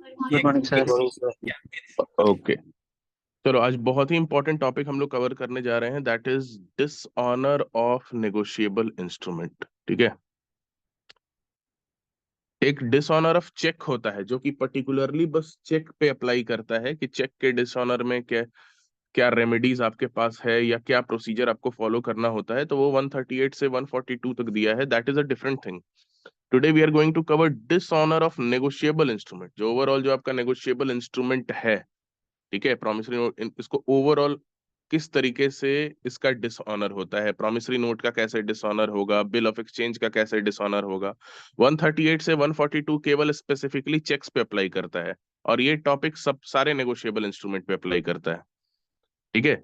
Good morning sir. Okay, चलो आज बहुत ही इंपॉर्टेंट टॉपिक हम लोग कवर करने जा रहे हैं, that is dishonour of negotiable instrument. ठीक है, एक डिसऑनर ऑफ चेक होता है जो कि पर्टिकुलरली बस चेक पे अप्लाई करता है कि चेक के डिसऑनर में क्या क्या रेमेडीज आपके पास है या क्या प्रोसीजर आपको फॉलो करना होता है। तो वो 138 से 142 तक दिया है, that is a different thing. Today we are going to cover dishonour of negotiable instrument, जो ओवरऑल जो आपका नेगोशिएबल इंस्ट्रूमेंट है। ठीक है, प्रॉमिसरी नोट इसको ओवरऑल किस तरीके से इसका डिसऑनर होता है, प्रॉमिसरी नोट का कैसे डिसऑनर होगा, बिल ऑफ एक्सचेंज का कैसे डिसऑनर होगा। 138 से 142 केवल स्पेसिफिकली चेक्स पे अप्लाई करता है और ये टॉपिक सब सारे नेगोशिएबल इंस्ट्रूमेंट पे अप्लाई करता है। ठीक है,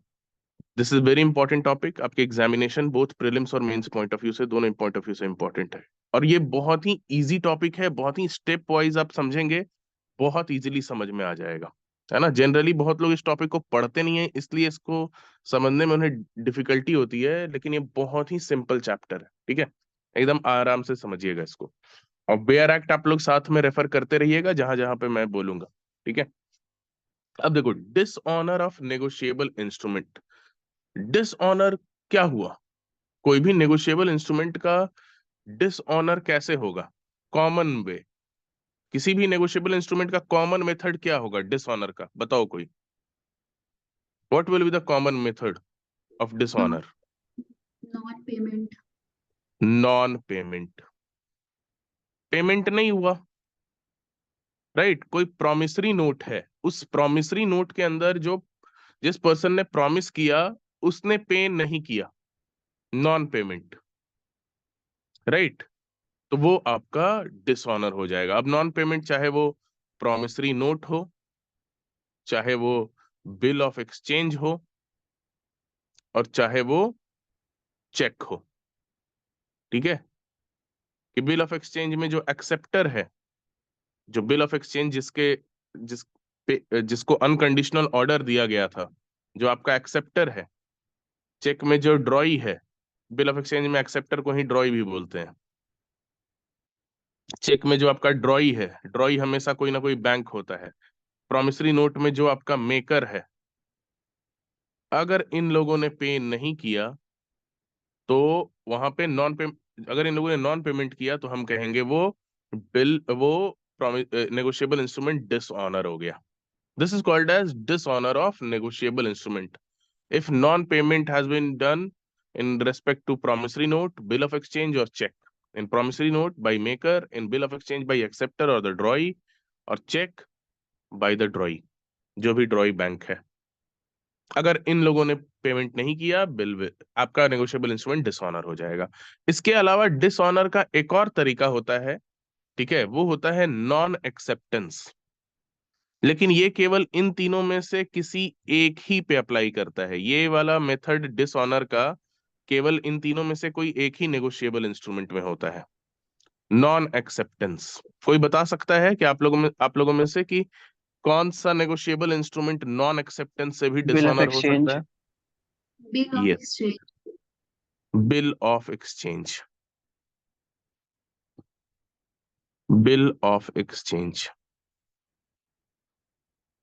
this is very important topic, आपके एग्जामिनेशन बोथ प्रीलिम्स और मेंस पॉइंट ऑफ व्यू से, दोनों पॉइंट ऑफ व्यू से इंपॉर्टेंट है। और ये बहुत ही इजी टॉपिक है, बहुत ही स्टेप वाइज आप समझेंगे, बहुत इजीली समझ में आ जाएगा, है ना। जनरली बहुत लोग इस टॉपिक को पढ़ते नहीं है, इसलिए इसको समझने में उन्हें डिफिकल्टी होती है, लेकिन ये बहुत ही सिंपल चैप्टर है। ठीक है, एकदम आराम से समझिएगा इसको। और बेयर एक्ट आप लोग साथ में रेफर करते रहिएगा जहां जहां पे मैं बोलूंगा। ठीक है, अब देखो, dishonour of negotiable instrument. Dishonour क्या हुआ, कोई भी नेगोशिएबल इंस्ट्रूमेंट का डिसऑनर कैसे होगा, कॉमन वे, किसी भी नेगोशिएबल इंस्ट्रूमेंट का कॉमन मेथड क्या होगा डिसऑनर का, बताओ कोई। What will be the common method of dishonour? Non payment. Non payment, payment नहीं हुआ, राइट। कोई प्रॉमिसरी नोट है, उस प्रॉमिसरी नोट के अंदर जो जिस पर्सन ने प्रॉमिस किया उसने पे नहीं किया, नॉन पेमेंट, राइट। तो वो आपका डिसऑनर हो जाएगा। अब नॉन पेमेंट चाहे वो प्रॉमिसरी नोट हो, चाहे वो बिल ऑफ एक्सचेंज हो, और चाहे वो चेक हो। ठीक है, कि बिल ऑफ एक्सचेंज में जो एक्सेप्टर है, जो बिल ऑफ एक्सचेंज जिस जिसको अनकंडीशनल ऑर्डर दिया गया था, जो आपका एक्सेप्टर है। चेक में जो ड्रॉई है, बिल ऑफ एक्सचेंज में एक्सेप्टर को ही ड्रॉई भी बोलते हैं। चेक में जो आपका ड्रॉई है, ड्रॉई हमेशा कोई ना कोई बैंक होता है। प्रॉमिसरी नोट में जो आपका मेकर है, अगर इन लोगों ने पे नहीं किया तो वहां पे अगर इन लोगों ने नॉन पेमेंट किया तो हम कहेंगे वो नेगोशिएबल इंस्ट्रूमेंट डिसऑनर हो गया। This is called as dishonour of negotiable instrument if non-payment has been done in respect to promissory note, bill of exchange or check. In promissory note by maker, in bill of exchange by acceptor or the drawee, और check by the drawee, जो भी ड्रॉई bank है। अगर इन लोगों ने payment नहीं किया, आपका नेगोशिएबल इंस्ट्रूमेंट डिसऑनर हो जाएगा। इसके अलावा डिसऑनर का एक और तरीका होता है, ठीक है, वो होता है नॉन एक्सेप्टेंस। लेकिन ये केवल इन तीनों में से किसी एक ही पे अप्लाई करता है, ये वाला मेथड डिसऑनर का केवल इन तीनों में से कोई एक ही नेगोशिएबल इंस्ट्रूमेंट में होता है, नॉन एक्सेप्टेंस। कोई बता सकता है कि आप लोगों में से कि कौन सा नेगोशिएबल इंस्ट्रूमेंट नॉन एक्सेप्टेंस से भी बिल ऑफ डिसऑनर हो सकता एक्सचेंज। है? Bill of yes, exchange. Bill of exchange. Bill of exchange,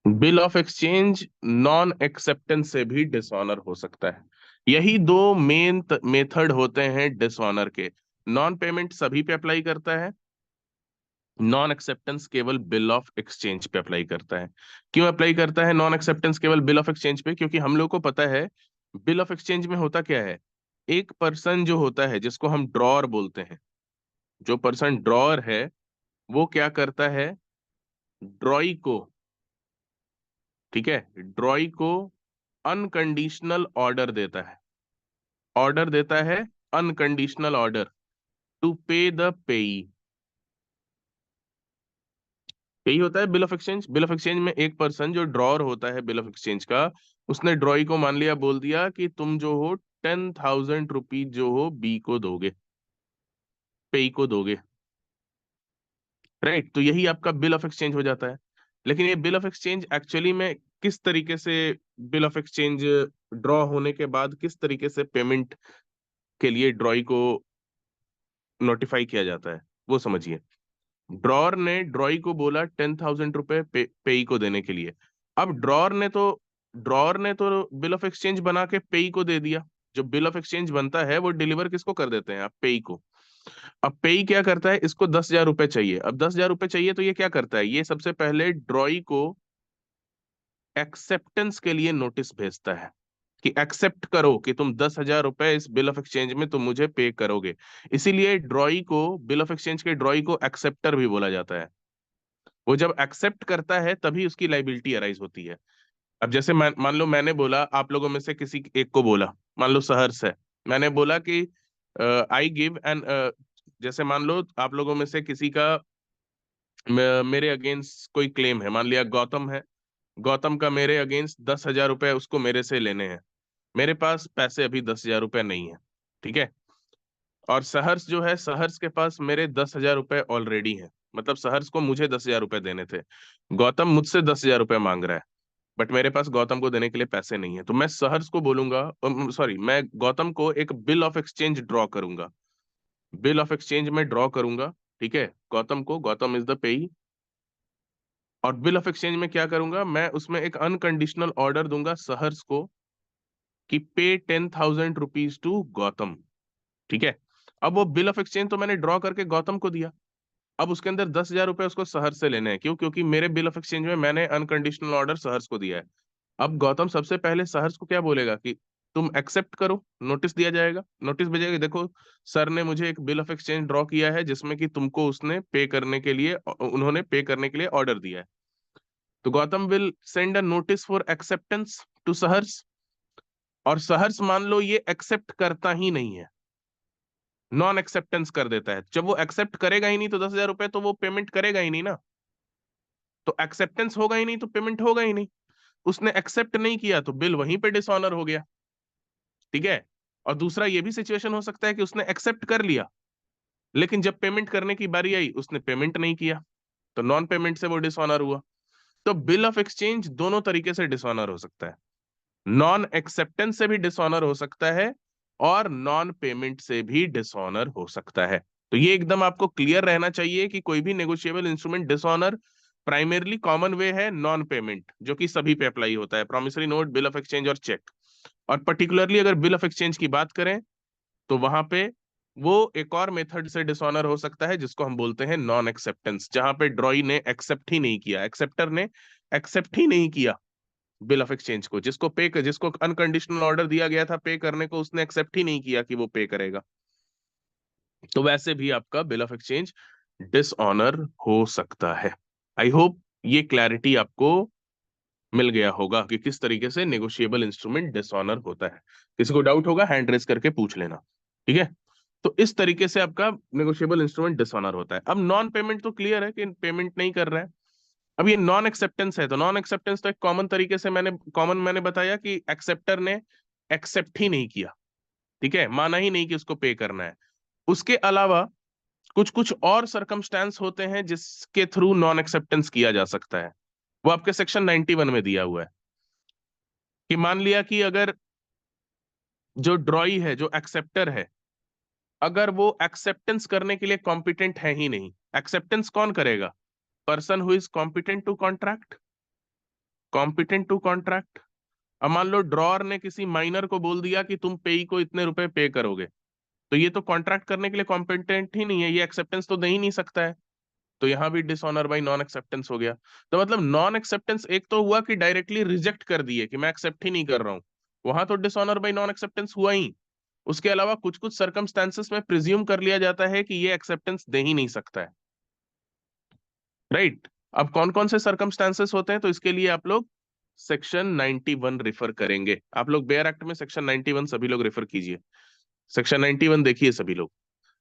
bill of exchange non acceptance से भी डिसऑनर हो सकता है। यही दो मेन मेथड होते हैं डिसऑनर के। नॉन पेमेंट सभी पे अप्लाई करता है, नॉन एक्सेप्टेंस केवल बिल ऑफ एक्सचेंज पे अप्लाई करता है। क्यों अप्लाई करता है नॉन एक्सेप्टेंस केवल बिल ऑफ एक्सचेंज पे? क्योंकि हम लोग को पता है बिल ऑफ एक्सचेंज में होता क्या है, एक पर्सन जो होता है जिसको हम ड्रॉअर बोलते हैं, जो पर्सन ड्रॉअर है वो क्या करता है, ड्रॉई को, ठीक है, ड्रॉई को अनकंडीशनल ऑर्डर देता है, ऑर्डर देता है unconditional order to pay the पेई। यही होता है bill of exchange. Bill of exchange में एक पर्सन जो ड्रॉअर होता है बिल ऑफ एक्सचेंज का, उसने ड्रॉई को मान लिया, बोल दिया कि तुम जो हो 10,000 रुपीज जो हो बी को दोगे, पेई को दोगे, राइट। तो यही आपका बिल ऑफ एक्सचेंज हो जाता है। लेकिन ये बिल ऑफ एक्सचेंज एक्चुअली में किस तरीके से, बिल ऑफ एक्सचेंज ड्रॉ होने के बाद किस तरीके से पेमेंट के लिए ड्रॉई को नोटिफाई किया जाता है, वो समझिए। ड्रॉर ने ड्रॉई को बोला 10,000 रुपए पेई को देने के लिए। अब ड्रॉर ने तो बिल ऑफ एक्सचेंज बना के पेई को दे दिया। जो बिल ऑफ एक्सचेंज बनता है वो डिलीवर किसको कर देते हैं आप, पेई को। अब पेई क्या करता है, इसको 10,000 रुपए चाहिए। अब 10,000 रुपए चाहिए तो ये क्या करता है, ये सबसे पहले ड्रॉई को एक्सेप्टेंस के लिए नोटिस भेजता है कि एक्सेप्ट करो कि तुम 10,000 रुपए इस बिल ऑफ एक्सचेंज में तुम मुझे पे करोगे। इसीलिए ड्रॉई को, बिल ऑफ एक्सचेंज के ड्रॉई को एक्सेप्टर भी बोला जाता है। वो जब एक्सेप्ट करता है तभी उसकी लाइबिलिटी अराइज होती है। अब जैसे मान लो मैंने बोला, आप लोगों में से किसी एक को बोला, मान लो सहर्ष है, मैंने बोला कि आई गिव एन, जैसे मान लो आप लोगों में से किसी का मेरे अगेंस्ट कोई क्लेम है, मान लिया गौतम है, गौतम का मेरे अगेंस्ट 10,000 रुपए उसको मेरे से लेने हैं। मेरे पास पैसे अभी 10,000 रुपए नहीं है, ठीक है। और सहर्ष जो है, सहर्ष के पास मेरे 10,000 रुपए ऑलरेडी हैं, मतलब सहर्ष को मुझे 10,000 रुपए देने थे। गौतम मुझसे 10,000 रुपए मांग रहा है, बट मेरे पास गौतम को देने के लिए पैसे नहीं है। तो मैं सहर्ष को बोलूंगा, सॉरी, मैं गौतम को एक बिल ऑफ एक्सचेंज ड्रॉ करूंगा। बिल ऑफ एक्सचेंज में ड्रॉ करूंगा, ठीक है, गौतम को, गौतम इज द पेई। और बिल ऑफ एक्सचेंज में क्या करूंगा, मैं उसमें एक अनकंडीशनल ऑर्डर दूंगा सहर्ष को कि पे 10,000 रुपीज टू गौतम, ठीक है। अब वो बिल ऑफ एक्सचेंज तो मैंने ड्रॉ करके गौतम को दिया। अब उसके अंदर 10,000 रुपए उसको सहर्ष से लेने हैं, क्यों, क्योंकि मेरे बिल ऑफ एक्सचेंज में मैंने अनकंडीशनल ऑर्डर सहर्ष को दिया है। अब गौतम सबसे पहले सहर्ष को क्या बोलेगा कि तुम एक्सेप्ट करो, नोटिस दिया जाएगा, नोटिस भेजेगा, देखो सर ने मुझे एक बिल ऑफ एक्सचेंज ड्रॉ किया है जिसमें कि तुमको उसने पे करने के लिए, उन्होंने पे करने के लिए ऑर्डर दिया है। तो Gautam will send a notice for acceptance to Saharsh. और सहर्ष मान लो ये एक्सेप्ट करता ही नहीं है, नॉन एक्सेप्टेंस कर देता है। जब वो एक्सेप्ट करेगा ही नहीं तो 10,000 रुपए तो वो पेमेंट करेगा ही नहीं ना। तो एक्सेप्टेंस होगा ही नहीं तो पेमेंट होगा ही नहीं। उसने एक्सेप्ट नहीं किया तो बिल वहीं पे डिसऑनर हो गया, ठीक है। और दूसरा ये भी सिचुएशन हो सकता है कि उसने एक्सेप्ट कर लिया, लेकिन जब पेमेंट करने की बारी आई उसने पेमेंट नहीं किया, तो नॉन पेमेंट से वो डिसऑनर हुआ। तो बिल ऑफ एक्सचेंज दोनों तरीके से डिसऑनर हो सकता है, नॉन एक्सेप्टेंस से भी डिसऑनर हो सकता है और नॉन पेमेंट से भी डिसऑनर हो सकता है। तो ये एकदम आपको क्लियर रहना चाहिए कि कोई भी negotiable instrument dishonour primarily common वे है नॉन पेमेंट, जो कि सभी पे अप्लाई होता है, promissory note, bill of exchange और चेक। और पर्टिकुलरली अगर बिल ऑफ एक्सचेंज की बात करें तो वहां पे वो एक और मेथड से डिसऑनर हो सकता है जिसको हम बोलते हैं नॉन एक्सेप्टेंस, जहां पे ड्रॉई ने एक्सेप्ट ही नहीं किया, एक्सेप्टर ने एक्सेप्ट ही नहीं किया बिल ऑफ एक्सचेंज को, जिसको अनकंडीशनल ऑर्डर दिया गया था पे करने को, उसने एक्सेप्ट ही नहीं किया कि वो पे करेगा। तो वैसे भी आपका बिल ऑफ एक्सचेंज डिसऑनर हो सकता है। आई होप ये क्लैरिटी आपको मिल गया होगा कि किस तरीके से नेगोशिएबल इंस्ट्रूमेंट डिसऑनर होता है। किसी को डाउट होगा हैंड रेज करके पूछ लेना, ठीक है। तो इस तरीके से आपका नेगोशिएबल इंस्ट्रूमेंट डिसऑनर होता है। अब नॉन पेमेंट तो क्लियर है कि पेमेंट नहीं कर रहा है। अब ये नॉन एक्सेप्टेंस है, तो नॉन एक्सेप्टेंस तो एक कॉमन तरीके से मैंने बताया कि एक्सेप्टर ने एक्सेप्ट ही नहीं किया, ठीक है, माना ही नहीं कि उसको पे करना है। उसके अलावा कुछ कुछ और सरकमस्टेंस होते हैं जिसके थ्रू नॉन एक्सेप्टेंस किया जा सकता है। वो आपके सेक्शन 91 में दिया हुआ है कि मान लिया कि अगर जो ड्रॉई है, जो एक्सेप्टर है, अगर वो एक्सेप्टेंस करने के लिए कॉम्पिटेंट है ही नहीं, एक्सेप्टेंस कौन करेगा, person who is competent to contract, competent to contract. अब मान लो ड्रॉर ने किसी माइनर को बोल दिया कि तुम पेई को इतने रुपए पे करोगे, तो ये तो कॉन्ट्रैक्ट करने के लिए कॉम्पिटेंट ही नहीं है, ये एक्सेप्टेंस तो दे ही नहीं सकता है। तो यहां भी डिसऑनर बाई नॉन एक्सेप्टेंस हो गया। तो मतलब नॉन एक्सेप्टेंस एक तो हुआ कि डायरेक्टली रिजेक्ट कर दिए कि मैं एक्सेप्ट ही नहीं कर रहा हूं, वहां तो डिसऑनर बाई नॉन एक्सेप्टेंस हुआ ही। उसके अलावा कुछ कुछ सर्कमस्टेंसेस में प्रिज्यूम कर लिया जाता है कि ये एक्सेप्टेंस दे ही नहीं सकता है, राइट। अब कौन कौन से सर्कमस्टेंसेस होते हैं, तो इसके लिए आप लोग सेक्शन 91 रेफर करेंगे। आप लोग बेयर एक्ट में सेक्शन 91 सभी लोग रेफर कीजिए, सेक्शन 91 देखिए सभी लोग।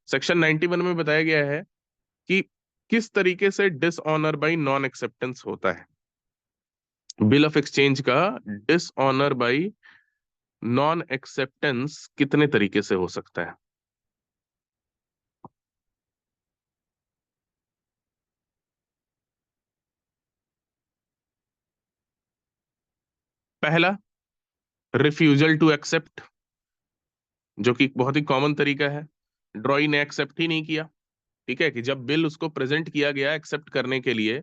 सेक्शन 91 में बताया गया है कि किस तरीके से डिसऑनर बाय नॉन एक्सेप्टेंस होता है। बिल ऑफ एक्सचेंज का डिसऑनर बाय नॉन एक्सेप्टेंस कितने तरीके से हो सकता है। पहला, रिफ्यूजल टू एक्सेप्ट, जो कि बहुत ही कॉमन तरीका है, ड्रॉई ने एक्सेप्ट ही नहीं किया, ठीक है, कि जब बिल उसको प्रेजेंट किया गया एक्सेप्ट करने के लिए,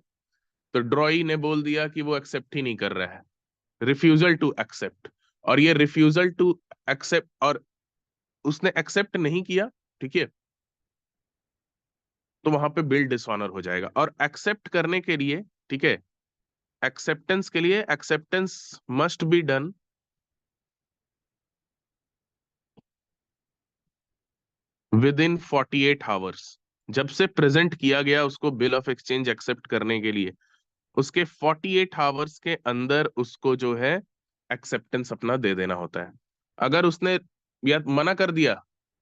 तो ड्रॉई ने बोल दिया कि वो एक्सेप्ट ही नहीं कर रहा है, रिफ्यूजल टू एक्सेप्ट। और ये रिफ्यूजल टू एक्सेप्ट, और उसने एक्सेप्ट नहीं किया, ठीक है, तो वहां पे बिल डिसऑनर हो जाएगा। और एक्सेप्ट करने के लिए, ठीक है, एक्सेप्टेंस के लिए acceptance must be done with in 48 hours. जब से प्रेजेंट किया गया उसको बिल ऑफ एक्सचेंज एक्सेप्ट करने के लिए, उसके 48 आवर्स के अंदर उसको जो है एक्सेप्टेंस अपना दे देना होता है। अगर उसने या मना कर दिया,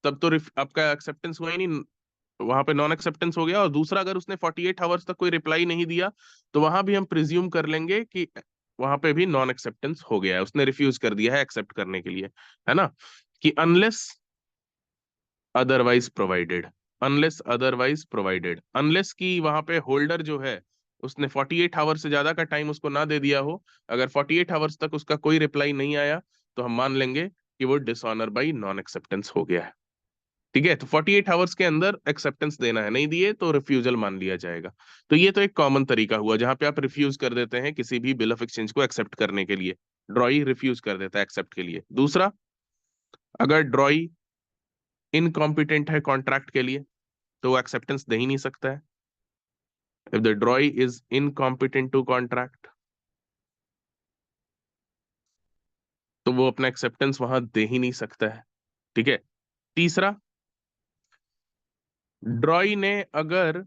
तब तो आपका एक्सेप्टेंस हुआ ही नहीं, वहां पे नॉन एक्सेप्टेंस हो गया। और दूसरा, अगर उसने 48 आवर्स तक कोई रिप्लाई नहीं दिया, तो वहां भी हम प्रिज्यूम कर लेंगे कि वहां पे भी नॉन एक्सेप्टेंस हो गया है, उसने रिफ्यूज कर दिया है एक्सेप्ट करने के लिए, है ना, कि unless otherwise provided, unless otherwise provided, unless की वहां पे होल्डर जो है उसने 48 आवर्स से ज्यादा का टाइम उसको ना दे दिया हो। अगर 48 आवर्स तक उसका कोई रिप्लाई नहीं आया, तो हम मान लेंगे कि वो डिसऑनर बाई नॉन एक्सेप्टेंस हो गया है। ठीक है, तो 48 आवर्स के अंदर एक्सेप्टेंस देना है, नहीं दिए तो रिफ्यूजल मान लिया जाएगा। तो ये तो एक कॉमन तरीका हुआ जहां पे आप रिफ्यूज कर देते हैं किसी भी बिल ऑफ एक्सचेंज को एक्सेप्ट करने के लिए, ड्रॉई रिफ्यूज कर देता है एक्सेप्ट के लिए। दूसरा, अगर ड्रॉई इनकॉम्पिटेंट है कॉन्ट्रैक्ट के लिए, तो वो एक्सेप्टेंस दे ही नहीं सकता है। If the drawee is incompetent to contract, तो वो अपना एक्सेप्टेंस वहां दे ही नहीं सकता है। ठीक है। तीसरा, ड्रॉई ने अगर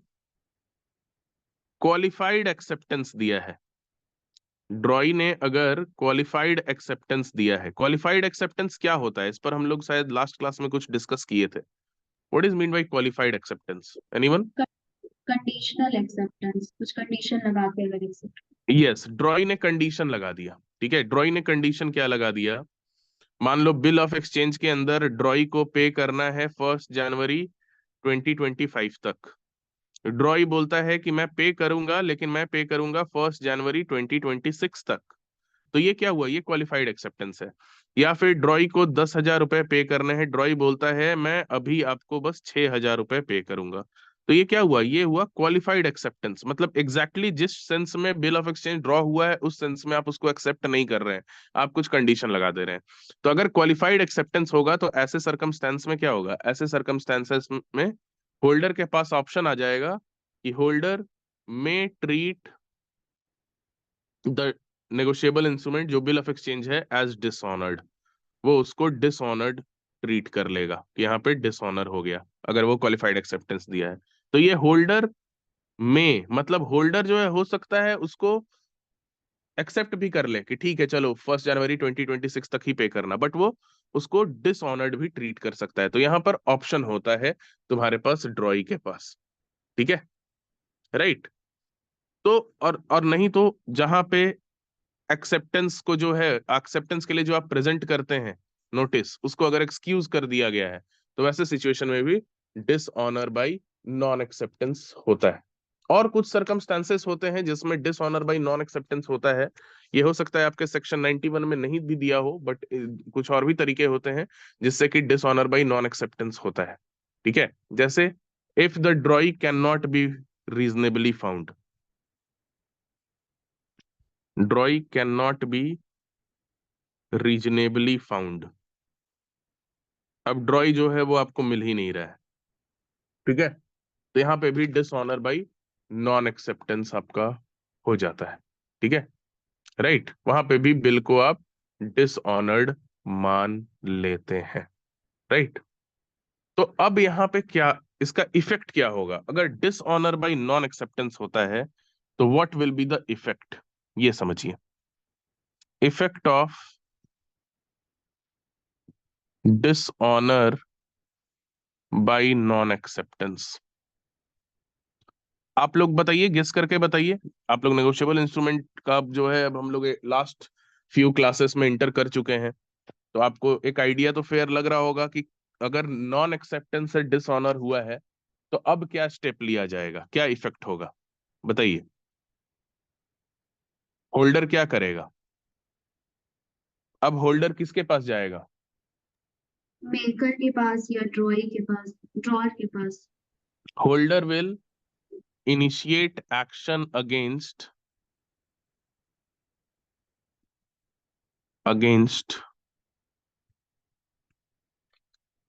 क्वालिफाइड एक्सेप्टेंस दिया है, ड्रॉई ने अगर क्वालिफाइड एक्सेप्टेंस दिया है, क्वालिफाइड एक्सेप्टेंस क्या होता है, इस पर हम लोग शायद लास्ट क्लास में कुछ डिस्कस किए थे। What is mean by qualified acceptance, anyone? Conditional acceptance, कुछ कंडीशन लगा के अगर एक्सेप्ट। यस, ड्रॉई ने कंडीशन लगा दिया। ठीक है, ड्रॉई ने कंडीशन क्या लगा दिया, मान लो बिल ऑफ एक्सचेंज के अंदर ड्रॉई को पे करना है 1 जनवरी 2025 तक। ड्रॉई बोलता है कि मैं पे करूंगा, लेकिन मैं पे करूंगा 1 जनवरी 2026 तक। तो ये क्या हुआ, ये क्वालिफाइड एक्सेप्टेंस है। या फिर ड्रॉई को 10,000 रुपए पे करने हैं, ड्रॉई बोलता है मैं अभी आपको बस 6,000 रुपए पे करूंगा। तो ये क्या हुआ, ये हुआ क्वालिफाइड एक्सेप्टेंस। मतलब एग्जैक्टली जिस सेंस में बिल ऑफ एक्सचेंज ड्रॉ हुआ है, उस सेंस में आप उसको एक्सेप्ट नहीं कर रहे हैं, आप कुछ कंडीशन लगा दे रहे हैं। तो अगर क्वालिफाइड एक्सेप्टेंस होगा, तो ऐसे सर्कमस्टेंस में क्या होगा, ऐसे सर्कमस्टेंसेस में होल्डर के पास ऑप्शन आ जाएगा कि होल्डर में ट्रीट द नेगोशिएबल इंस्ट्रूमेंट, जो बिल ऑफ एक्सचेंज है, एज डिसऑनर्ड। वो उसको डिसऑनर्ड ट्रीट कर लेगा कि यहाँ पे डिसऑनर हो गया, अगर वो क्वालिफाइड एक्सेप्टेंस दिया है। तो ये होल्डर में, मतलब होल्डर जो है, हो सकता है उसको एक्सेप्ट भी कर ले कि ठीक है चलो 1 जनवरी 2026 तक ही पे करना, बट वो उसको डिसऑनर्ड भी ट्रीट कर सकता है। तो यहाँ पर ऑप्शन होता है तुम्हारे पास, ड्रॉई के पास। ठीक है, राइट। तो और नहीं तो जहां पे एक्सेप्टेंस को जो है, एक्सेप्टेंस के लिए जो आप प्रेजेंट करते हैं नोटिस, उसको अगर एक्सक्यूज कर दिया गया है, तो वैसे सिचुएशन में भी डिसऑनर बाय नॉन एक्सेप्टेंस होता है। और कुछ सर्कमस्टेंसेस होते हैं जिसमें डिसऑनर बाय नॉन एक्सेप्टेंस होता है। ये हो सकता है आपके सेक्शन 91 में नहीं भी दिया हो, बट कुछ और भी तरीके होते हैं जिससे कि डिसऑनर बाय नॉन एक्सेप्टेंस होता है। ठीक है, जैसे if the ड्रॉई can not B reasonably found, ड्रॉई can not B reasonably found. अब ड्रॉई जो है वो आपको मिल ही नहीं रहा है। ठीक है, तो यहाँ पे भी डिसऑनर बाई नॉन एक्सेप्टेंस आपका हो जाता है। ठीक है, राइट, वहां पे भी बिल को आप डिसऑनर्ड मान लेते हैं। राइट। तो अब यहाँ पे क्या, इसका इफेक्ट क्या होगा अगर डिसऑनर बाई नॉन एक्सेप्टेंस होता है, तो what will be the effect, ये समझिए। Effect of dishonour by non acceptance, आप लोग बताइए, गेस करके बताइए। आप लोग नेगोशिएबल इंस्ट्रूमेंट का जो है, अब हम लोग लास्ट फ्यू क्लासेस में इंटर कर चुके हैं, तो आपको एक आइडिया तो फेयर लग रहा होगा कि अगर नॉन एक्सेप्टेंस से डिसऑनर हुआ है, तो अब क्या स्टेप लिया जाएगा, क्या इफेक्ट होगा, बताइए। होल्डर क्या करेगा, अब होल्डर किसके पास जाएगा? मेकर के पास या ड्रॉई के पास, ड्रॉअर के पास। Holder will initiate action against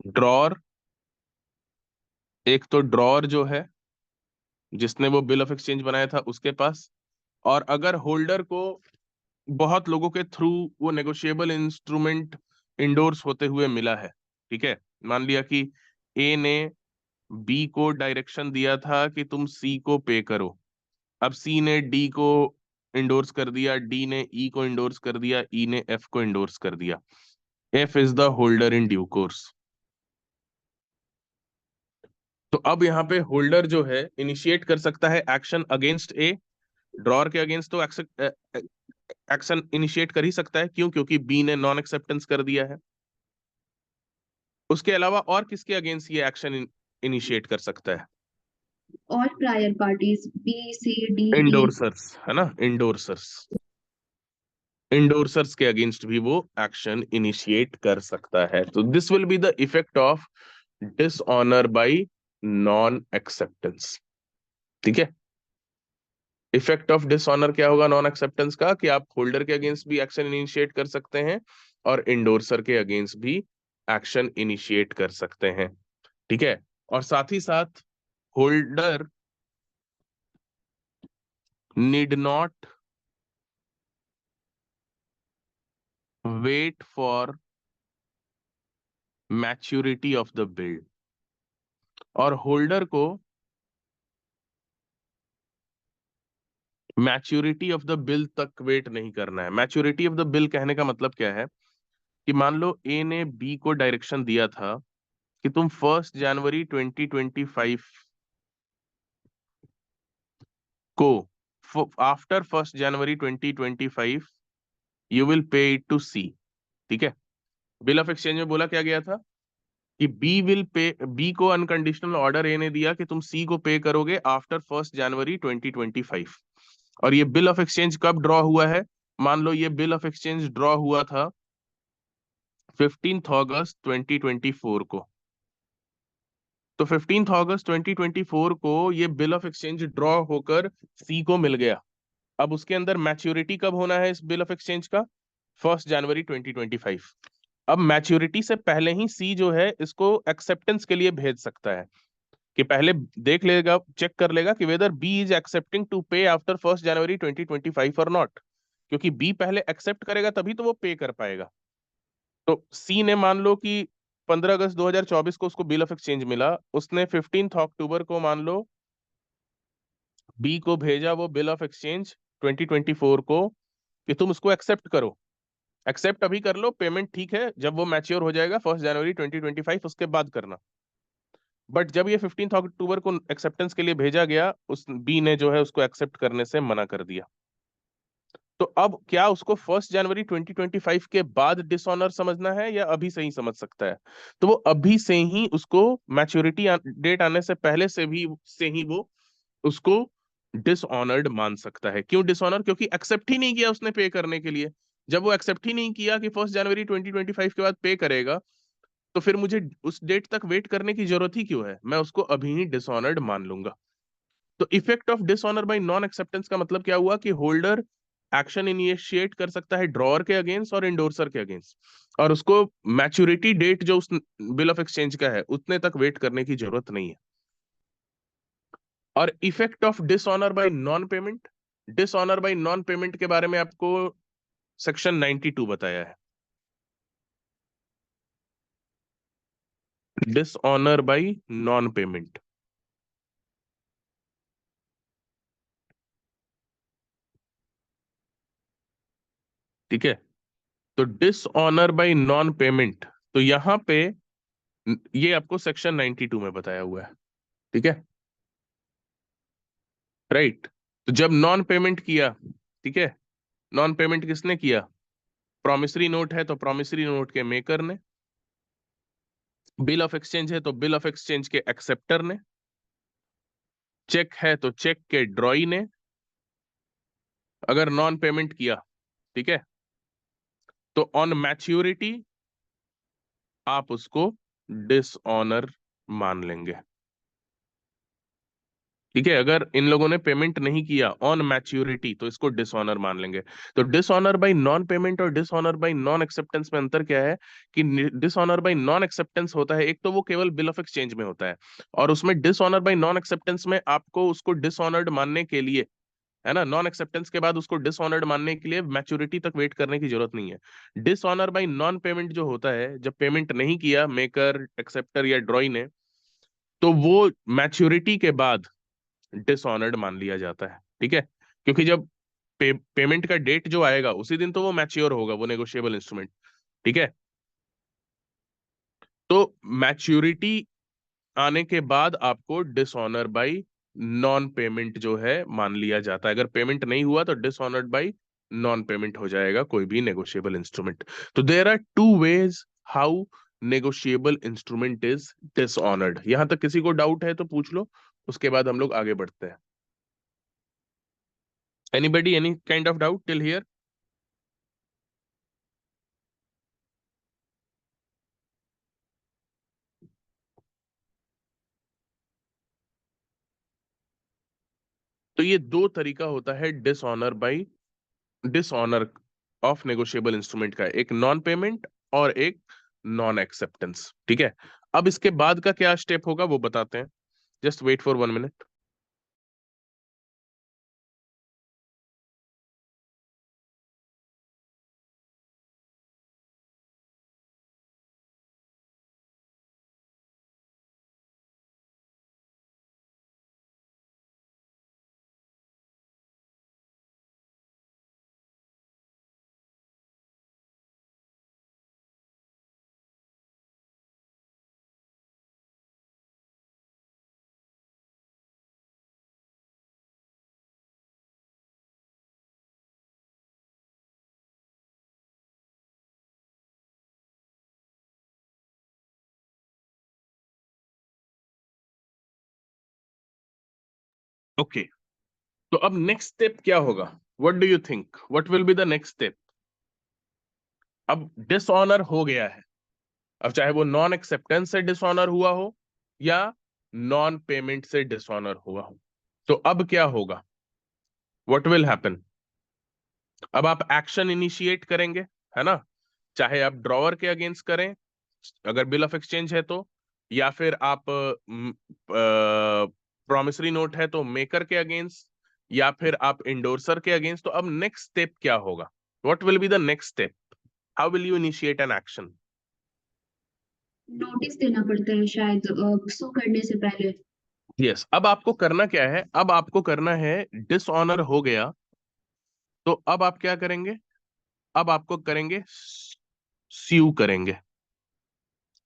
drawer. एक तो ड्रॉर जो है जिसने वो बिल ऑफ एक्सचेंज बनाया था उसके पास, और अगर होल्डर को बहुत लोगों के थ्रू वो नेगोशिएबल इंस्ट्रूमेंट इंडोर्स होते हुए मिला है, ठीक है, मान लिया कि ए ने बी को डायरेक्शन दिया था कि तुम सी को पे करो, अब सी ने डी को इंडोर्स कर दिया, डी ने ई को इंडोर्स कर दिया, ई ने एफ को इंडोर्स कर दिया। F is the holder in due course. तो अब यहाँ पे होल्डर जो है इनिशिएट कर सकता है एक्शन अगेंस्ट ए। ड्रॉर के अगेंस्ट तो एक्शन इनिशिएट कर ही सकता है, क्यों? क्योंकि बी ने नॉन एक्सेप्टेंस कर दिया है। उसके अलावा और किसके अगेंस्ट ये एक्शन इनिशिएट कर सकता है? All prior parties B, C, D, E. इंडोर्सर्स, है ना, इंडोर्सर्स के अगेंस्ट भी वो एक्शन इनिशिएट कर सकता है। तो this will be the effect of dishonour bye non acceptance. ठीक है, इफेक्ट ऑफ डिसऑनर क्या होगा नॉन एक्सेप्टेंस का? कि आप होल्डर के अगेंस्ट भी एक्शन इनिशिएट कर सकते हैं और इंडोर्सर के अगेंस्ट भी एक्शन इनिशिएट कर सकते हैं। ठीक है, और साथ ही साथ holder need not wait for maturity of the bill, और होल्डर को मैच्योरिटी ऑफ द बिल तक वेट नहीं करना है। मैच्योरिटी ऑफ द बिल कहने का मतलब क्या है? कि मान लो ए ने बी को डायरेक्शन दिया था कि तुम 1 जनवरी 2025 को, after 1 January 2025 you will pay it to C. ठीक है, बिल ऑफ एक्सचेंज में बोला क्या गया था कि बी विल पे, बी को अनकंडीशनल ऑर्डर ए ने दिया कि तुम सी को पे करोगे आफ्टर 1 जनवरी 2025। और ये बिल ऑफ एक्सचेंज कब ड्रॉ हुआ है? मान लो ये बिल ऑफ एक्सचेंज ड्रॉ हुआ था 15 अगस्त 2024 को। तो 15 अगस्त 2024 को ये बिल ऑफ एक्सचेंज ड्रॉ होकर सी को मिल गया। अब उसके अंदर मैच्योरिटी कब होना है इस बिल ऑफ एक्सचेंज का? 1 जनवरी 2025। अब मैच्योरिटी से पहले ही सी जो है इसको एक्सेप्टेंस के लिए भेज सकता है, कि पहले देख लेगा, चेक कर लेगा कि whether B is accepting to pay after 1 जनवरी 2025 और नॉट। क्योंकि बी पहले एक्सेप्ट करेगा तभी तो वो पे कर पाएगा। तो सी ने मान लो कि 15 अगस्त 2024 को उसको बिल ऑफ एक्सचेंज मिला, उसने 15 अक्टूबर को मान लो बी को भेजा वो बिल ऑफ एक्सचेंज 2024 को कि तुम उसको एक्सेप्ट करो। एक्सेप्ट अभी कर लो, पेमेंट ठीक है, जब वो मैच्योर हो जाएगा 1 जनवरी 2025 उसके बाद करना। बट जब ये 15 अक्टूबर को एक्सेप्टेंस के लिए भेजा गया, उस बी ने जो है उसको एक्सेप्ट करने से मना कर दिया। तो अब क्या उसको 1 जनवरी 2025 के बाद डिसऑनर समझना है या अभी से ही समझ सकता है? तो वो अभी से ही उसको मैच्योरिटी डेट आने से पहले से ही वो उसको डिसऑनर्ड मान सकता है। क्यों डिसऑनर? क्योंकि एक्सेप्ट ही नहीं किया उसने पे करने के लिए। जब वो एक्सेप्ट ही नहीं किया कि 1 जनवरी 2025 के बाद पे करेगा, तो फिर मुझे उस डेट तक वेट करने की जरूरत ही क्यों है? मैं उसको अभी ही डिसऑनर्ड मान लूंगा। तो effect of dishonour bye non acceptance का मतलब क्या हुआ? कि होल्डर एक्शन इनिशिएट कर सकता है ड्रॉअर के अगेंस्ट और इंडोर्सर के अगेंस्ट, और उसको मैच्योरिटी डेट जो उस बिल ऑफ एक्सचेंज का है उतने तक वेट करने की जरूरत नहीं है। और effect of dishonour bye non payment, dishonour bye non payment के बारे में आपको सेक्शन 92 बताया है। डिसऑनर बाय नॉन पेमेंट, ठीक है। तो डिसऑनर बाय नॉन पेमेंट, तो यहां पे ये आपको सेक्शन 92 में बताया हुआ है, ठीक है, राइट। तो जब नॉन पेमेंट किया, ठीक है, नॉन पेमेंट किसने किया? प्रॉमिसरी नोट है तो प्रॉमिसरी नोट के मेकर ने, बिल ऑफ एक्सचेंज है तो बिल ऑफ एक्सचेंज के एक्सेप्टर ने, चेक है तो चेक के ड्रॉई ने, अगर नॉन पेमेंट किया, ठीक है, तो ऑन मैच्योरिटी आप उसको डिसऑनर मान लेंगे। ठीक है, अगर इन लोगों ने पेमेंट नहीं किया ऑन मैच्योरिटी तो इसको डिसऑनर मान लेंगे। तो डिसऑनर बाय नॉन पेमेंट और डिसऑनर बाय नॉन एक्सेप्टेंस में अंतर क्या है कि डिसऑनर बाय नॉन एक्सेप्टेंस होता है, एक तो वो केवल बिल ऑफ एक्सचेंज में होता है, और उसमें डिसऑनर बाय नॉन एक्सेप्टेंस में आपको उसको डिसऑनर्ड मानने के लिए, है ना, नॉन एक्सेप्टेंस के बाद उसको डिसऑनर्ड मानने के लिए मैच्योरिटी तक वेट करने की जरूरत नहीं है। डिसऑनर बाय नॉन पेमेंट जो होता है, जब पेमेंट नहीं किया मेकर, एक्सेप्टर या ड्रॉई ने, तो वो मैच्योरिटी के बाद डिसऑनर्ड मान लिया जाता है। ठीक है, क्योंकि जब पेमेंट का डेट जो आएगा उसी दिन तो वो मैच्योर होगा, वो नेगोशिएबल इंस्ट्रूमेंट। ठीक है, तो मैच्योरिटी आने के बाद आपको डिसऑनर बाय नॉन पेमेंट जो है मान लिया जाता है। अगर पेमेंट नहीं हुआ तो डिसऑनर्ड बाय नॉन पेमेंट हो जाएगा कोई भी नेगोशिएबल इंस्ट्रूमेंट। तो there are two ways how negotiable instrument is dishonoured. यहां तक किसी को डाउट है तो पूछ लो, उसके बाद हम लोग आगे बढ़ते हैं। Anybody, any kind of doubt till here? तो ये दो तरीका होता है डिसऑनर ऑफ नेगोशिएबल इंस्ट्रूमेंट का, एक नॉन पेमेंट और एक नॉन एक्सेप्टेंस। ठीक है, अब इसके बाद का क्या स्टेप होगा वो बताते हैं। Just wait for 1 minute. Okay, तो अब नेक्स्ट स्टेप क्या होगा? What do you think, what will be the next step? अब डिसऑनर हो गया है, अब चाहे वो नॉन एक्सेप्टेंस से डिसऑनर हुआ हो या नॉन पेमेंट से डिसऑनर हुआ हो, तो अब क्या होगा? What will happen? अब आप एक्शन इनिशिएट करेंगे, है ना, चाहे आप ड्रॉवर के अगेंस्ट करें अगर बिल ऑफ एक्सचेंज है तो, या फिर आप प्रॉमिसरी नोट है तो मेकर के अगेंस्ट, या फिर आप इंडोर्सर के अगेंस्ट। तो अब नेक्स्ट स्टेप क्या होगा? What will be the next step? How will you initiate an action? Notice देना पड़ता है शायद सू करने से पहले। यस, अब आपको करना क्या है? अब आपको करना है, डिसऑनर हो गया तो अब आप क्या करेंगे? अब आपको करेंगे, स्यू करेंगे,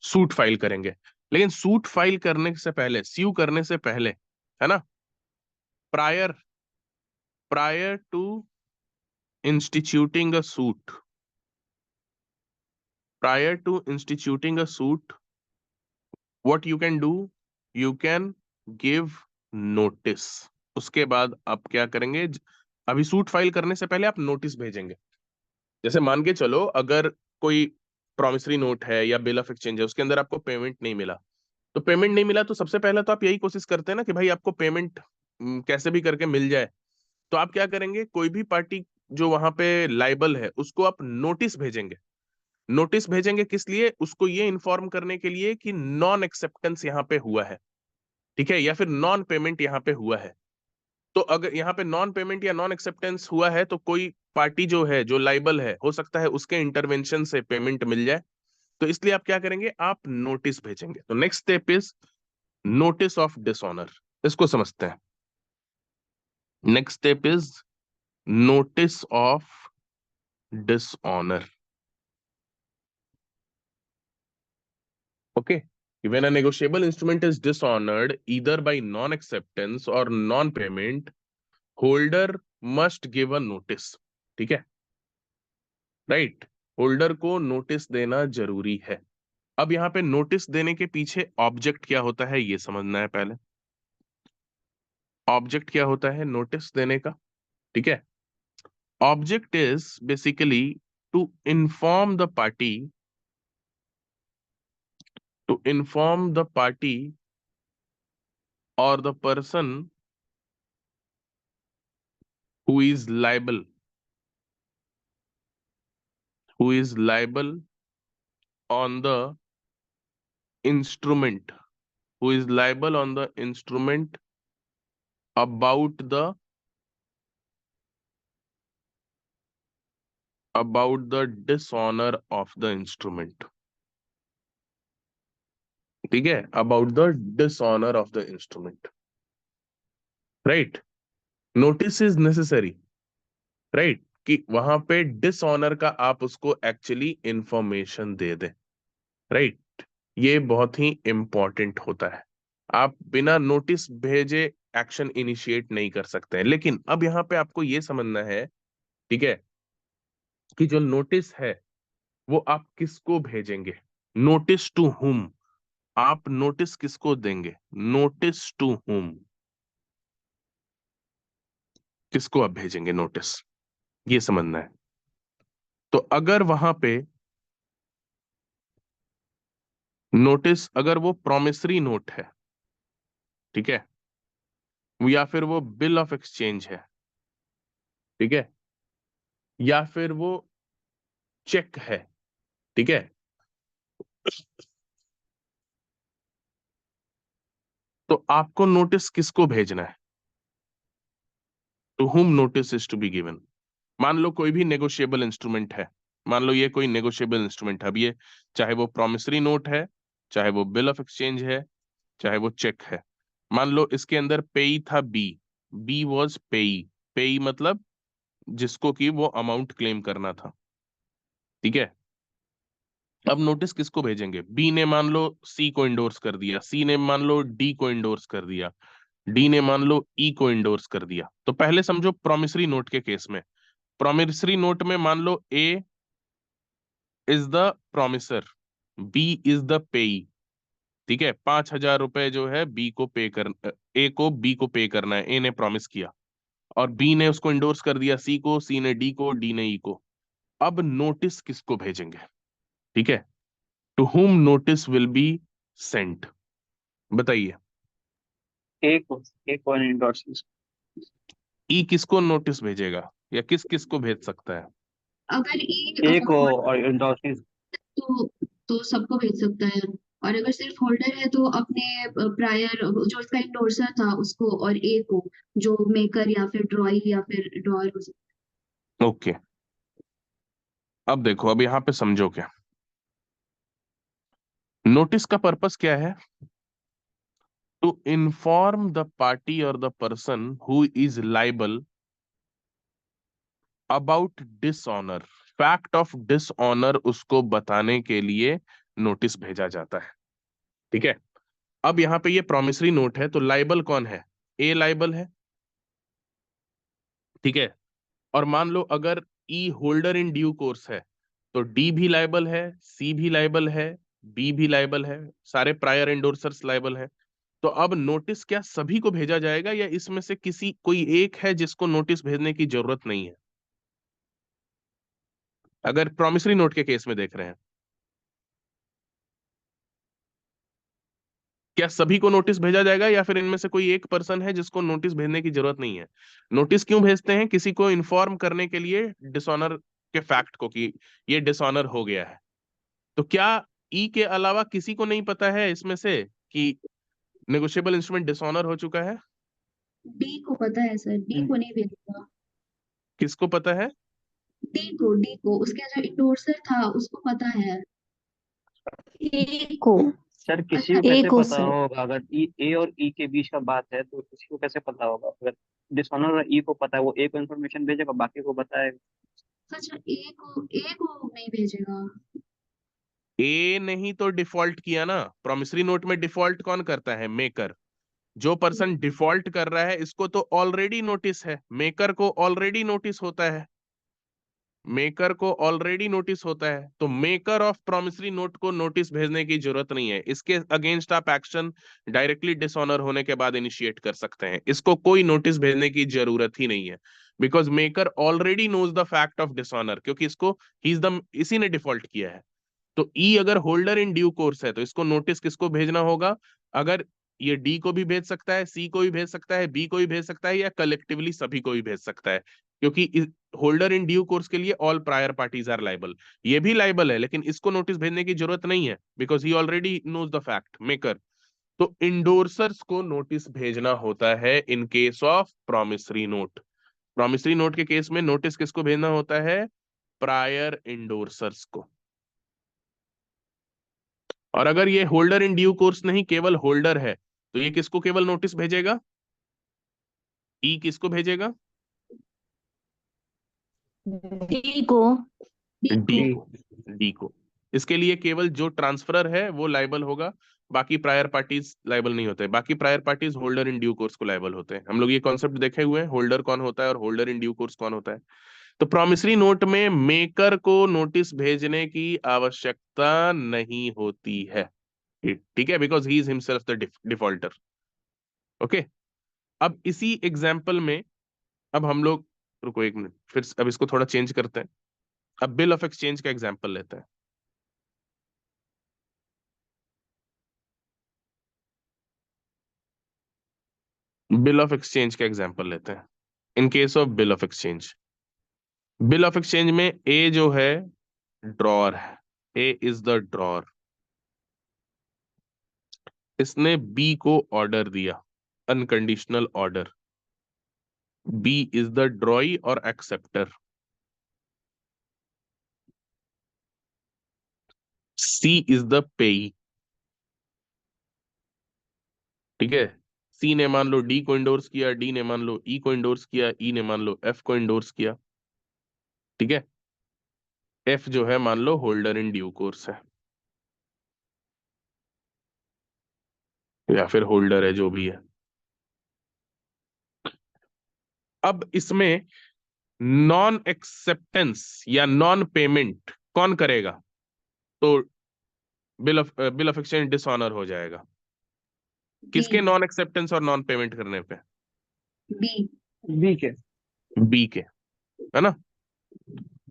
सूट फाइल करेंगे। लेकिन सूट फाइल करने से पहले, स्यू करने से पहले, है ना, prior prior to instituting a suit, prior to instituting a suit, what you can do, you can give notice। उसके बाद आप क्या करेंगे? अभी सूट फाइल करने से पहले आप नोटिस भेजेंगे। जैसे मान के चलो, अगर कोई प्रॉमिसरी नोट है या बिल ऑफ एक्सचेंज है, उसके अंदर आपको पेमेंट नहीं मिला, तो पेमेंट नहीं मिला तो सबसे पहले तो आप यही कोशिश करते हैं ना कि भाई आपको पेमेंट कैसे भी करके मिल जाए। तो आप क्या करेंगे? कोई भी पार्टी जो वहां पे लाइबल है उसको आप नोटिस भेजेंगे। नोटिस भेजेंगे किस लिए? उसको ये इन्फॉर्म करने के लिए कि नॉन एक्सेप्टेंस यहाँ पे हुआ है, ठीक है, या फिर नॉन पेमेंट यहाँ पे हुआ है। तो अगर यहाँ पे नॉन पेमेंट या नॉन एक्सेप्टेंस हुआ है तो कोई पार्टी जो है, जो लाइबल है, हो सकता है उसके इंटरवेंशन से पेमेंट मिल जाए। तो इसलिए आप क्या करेंगे? आप नोटिस भेजेंगे। तो next step is notice of dishonour. इसको समझते हैं। Next step is notice of dishonour. Okay. When a negotiable instrument is dishonored either by non-acceptance or non-payment, holder must give a notice। ठीक है, राइट, होल्डर को notice देना जरूरी है। अब यहाँ पे नोटिस देने के पीछे ऑब्जेक्ट क्या होता है ये समझना है पहले। ऑब्जेक्ट क्या होता है नोटिस देने का? ठीक है, object is basically to inform the party, to inform the party और the person who is liable on the instrument, who is liable on the instrument about the dishonor of the instrument. ठीक है, about the dishonor of the instrument, right? Notice is necessary, right? कि वहां पे dishonour का आप उसको actually information दे दें, right? ये बहुत ही इंपॉर्टेंट होता है। आप बिना नोटिस भेजे एक्शन इनिशिएट नहीं कर सकते हैं। लेकिन अब यहाँ पे आपको ये समझना है, ठीक है, कि जो नोटिस है वो आप किसको भेजेंगे। नोटिस टू हुम, आप नोटिस किसको देंगे? नोटिस टू हुम, किसको आप भेजेंगे नोटिस, ये समझना है। तो अगर वहां पे नोटिस, अगर वो प्रोमिसरी नोट है, ठीक है, या फिर वो बिल ऑफ एक्सचेंज है, ठीक है, या फिर वो चेक है, ठीक है, तो आपको नोटिस किसको भेजना है? To whom notice is to be given. मान लो कोई भी नेगोशिएबल इंस्ट्रूमेंट है, मान लो ये कोई नेगोशिएबल इंस्ट्रूमेंट है, अब ये चाहे वो प्रोमिसरी नोट है, चाहे वो बिल ऑफ एक्सचेंज है, चाहे वो चेक है। मान लो इसके अंदर पेई था बी, बी वॉज पेई, पेई मतलब जिसको कि वो अमाउंट क्लेम करना था, ठीक है। अब नोटिस किसको भेजेंगे? बी ने मान लो सी को इंडोर्स कर दिया, सी ने मान लो डी को इंडोर्स कर दिया, डी ने मान लो ई को इंडोर्स कर दिया। तो पहले समझो प्रोमिसरी नोट के केस में, प्रोमिसरी नोट में मान लो A is the promisor, B is the payee, ठीक है। 5,000 रुपए जो है बी को पे कर, ए को बी को पे करना है, ए ने प्रॉमिस किया, और बी ने उसको इंडोर्स कर दिया सी को, सी ने डी को, डी ने ई को। अब नोटिस किसको भेजेंगे? ठीक है, to whom notice will be sent, बताइए। एक और इंडोर्स। ई किसको नोटिस भेजेगा, या किस किस को भेज सकता है? अगर एक और इंडोर्स तो सबको भेज सकता है। और अगर सिर्फ होल्डर है तो अपने प्रायर जो उसका इंडोर्सर था उसको, और ए को जो मेकर या फिर ड्रॉई या फिर ड्रॉअर हो सकता ओके, अब देखो, अब यहां पे समझो क्या नोटिस का पर्पस क्या है? टू इन्फॉर्म द पार्टी और the person who is liable about dishonour, fact of dishonour उसको बताने के लिए नोटिस भेजा जाता है, ठीक है। अब यहां पे ये प्रोमिसरी नोट है, तो लाइबल कौन है? ए लाइबल है, ठीक है। और मान लो अगर ई होल्डर इन ड्यू कोर्स है, तो डी भी लाइबल है, सी भी लाइबल है, बी भी लाइबल है, सारे प्रायर एंडोर्सर्स लाइबल है। तो अब नोटिस क्या सभी को भेजा जाएगा, या इसमें से किसी कोई एक है जिसको नोटिस भेजने की जरूरत नहीं है? अगर प्रोमिसरी नोट के केस में देख रहे हैं, क्या सभी को नोटिस भेजा जाएगा, या फिर इनमें से कोई एक पर्सन है जिसको नोटिस भेजने की जरूरत नहीं है? नोटिस क्यों भेजते हैं? किसी को इन्फॉर्म करने के लिए डिसऑनर के फैक्ट को, कि ये डिसऑनर हो गया है। तो क्या ई के अलावा किसी को नहीं पता है इसमें से कि नेगोशिएबल इंस्ट्रूमेंट डिसऑनर हो चुका है? है। डी को पता है सर, डी को नहीं भेजेगा। किसको पता है? डी को उसके जो इंडोर्सर था उसको पता है। ए को। सर किसी अच्छा, को कैसे ए को पता सर। होगा? अगर ए और ई के बीच का बात है तो किसी को कैसे पता होगा? अगर डिसऑनर और ई को पता है, वो ए को इन्फॉर्मेशन भेजेगा, बाकी को बताएगा। अच्छा, ए को नहीं भेजेगा। ए नहीं तो डिफॉल्ट किया ना, प्रोमिसरी नोट में डिफॉल्ट कौन करता है? मेकर। जो पर्सन डिफॉल्ट कर रहा है इसको तो ऑलरेडी नोटिस है, मेकर को ऑलरेडी नोटिस होता है, मेकर को ऑलरेडी नोटिस होता है। तो मेकर ऑफ प्रोमिसरी नोट को नोटिस भेजने की जरूरत नहीं है। इसके अगेंस्ट आप एक्शन डायरेक्टली डिसऑनर होने के बाद इनिशिएट कर सकते हैं, इसको कोई नोटिस भेजने की जरूरत ही नहीं है, because maker already knows the fact of dishonour, क्योंकि इसको ही इज द, इसी ने डिफॉल्ट किया है। तो ई अगर होल्डर इन ड्यू कोर्स है तो इसको नोटिस किसको भेजना होगा? अगर ये डी को भी भेज सकता है, सी को भी भेज सकता है, बी को भी भेज सकता है, या कलेक्टिवली सभी को भी भेज सकता है, क्योंकि होल्डर इन ड्यू कोर्स के लिए all prior parties are liable. ये भी लाइबल है, लेकिन इसको नोटिस भेजने की जरूरत नहीं है, because he already knows the fact, maker. तो इंडोर्सर्स को नोटिस भेजना होता है in case of promissory note. Promissory note के केस में नोटिस किसको भेजना होता है? प्रायर इंडोर्सर्स को। और अगर ये होल्डर इन ड्यू कोर्स नहीं, केवल होल्डर है, तो ये किसको केवल नोटिस भेजेगा? ई किसको भेजेगा? डी को। डी डी को। को। डी को। इसके लिए केवल जो ट्रांसफरर है वो लाइबल होगा, बाकी प्रायर पार्टीज लाइबल नहीं होते। बाकी prior parties holder in due course को लाइबल होते हैं। हम लोग ये कॉन्सेप्ट देखे हुए हैं, होल्डर कौन होता है और होल्डर इन ड्यू कोर्स कौन होता है। तो प्रॉमिसरी नोट में मेकर को नोटिस भेजने की आवश्यकता नहीं होती है, ठीक है, because he is himself the defaulter. Okay, अब इसी एग्जाम्पल में अब हम लोग, रुको एक मिनट, फिर अब इसको थोड़ा चेंज करते हैं। अब बिल ऑफ एक्सचेंज का एग्जाम्पल लेते हैं। बिल ऑफ एक्सचेंज का एग्जाम्पल लेते हैं। In case of bill of exchange, bill of exchange में ए जो है ड्रॉर है, ए इज द ड्रॉर। इसने बी को ऑर्डर दिया, unconditional order. B is the drawee और acceptor. C is the payee, ठीक है। सी ने मान लो डी को इंडोर्स किया, डी ने मान लो ई को इंडोर्स किया, ई ने मान लो एफ को इंडोर्स किया, ठीक है। एफ जो है मान लो होल्डर इन ड्यू कोर्स है, या फिर होल्डर है, जो भी है। अब इसमें नॉन एक्सेप्टेंस या नॉन पेमेंट कौन करेगा? तो बिल ऑफ एक्सचेंज डिसऑनर हो जाएगा। बी। किसके नॉन एक्सेप्टेंस और नॉन पेमेंट करने पे? बी। बी के। बी के, है ना।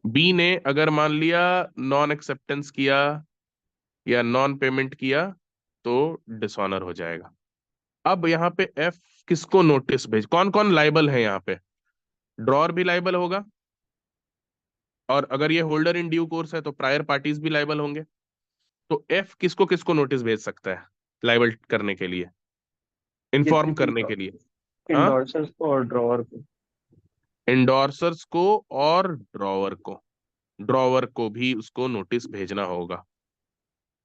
बी ने अगर मान लिया नॉन एक्सेप्टेंस किया या नॉन पेमेंट किया तो डिसऑनर हो जाएगा। अब यहाँ पे एफ किसको नोटिस भेज, कौन कौन लाइबल है यहाँ पे? ड्रॉर भी लाइबल होगा, और अगर ये होल्डर इन ड्यू कोर्स है तो प्रायर पार्टीज भी लाइबल होंगे। तो एफ किसको किसको नोटिस भेज सकता है लाइबल करने के लिए, ये इन्फॉर्म करने के लिए? हाँ, इंडोर्सर्स को और ड्रॉवर को। इंडोर्सर्स को और ड्रॉवर को। ड्रॉवर को भी उसको नोटिस भेजना होगा।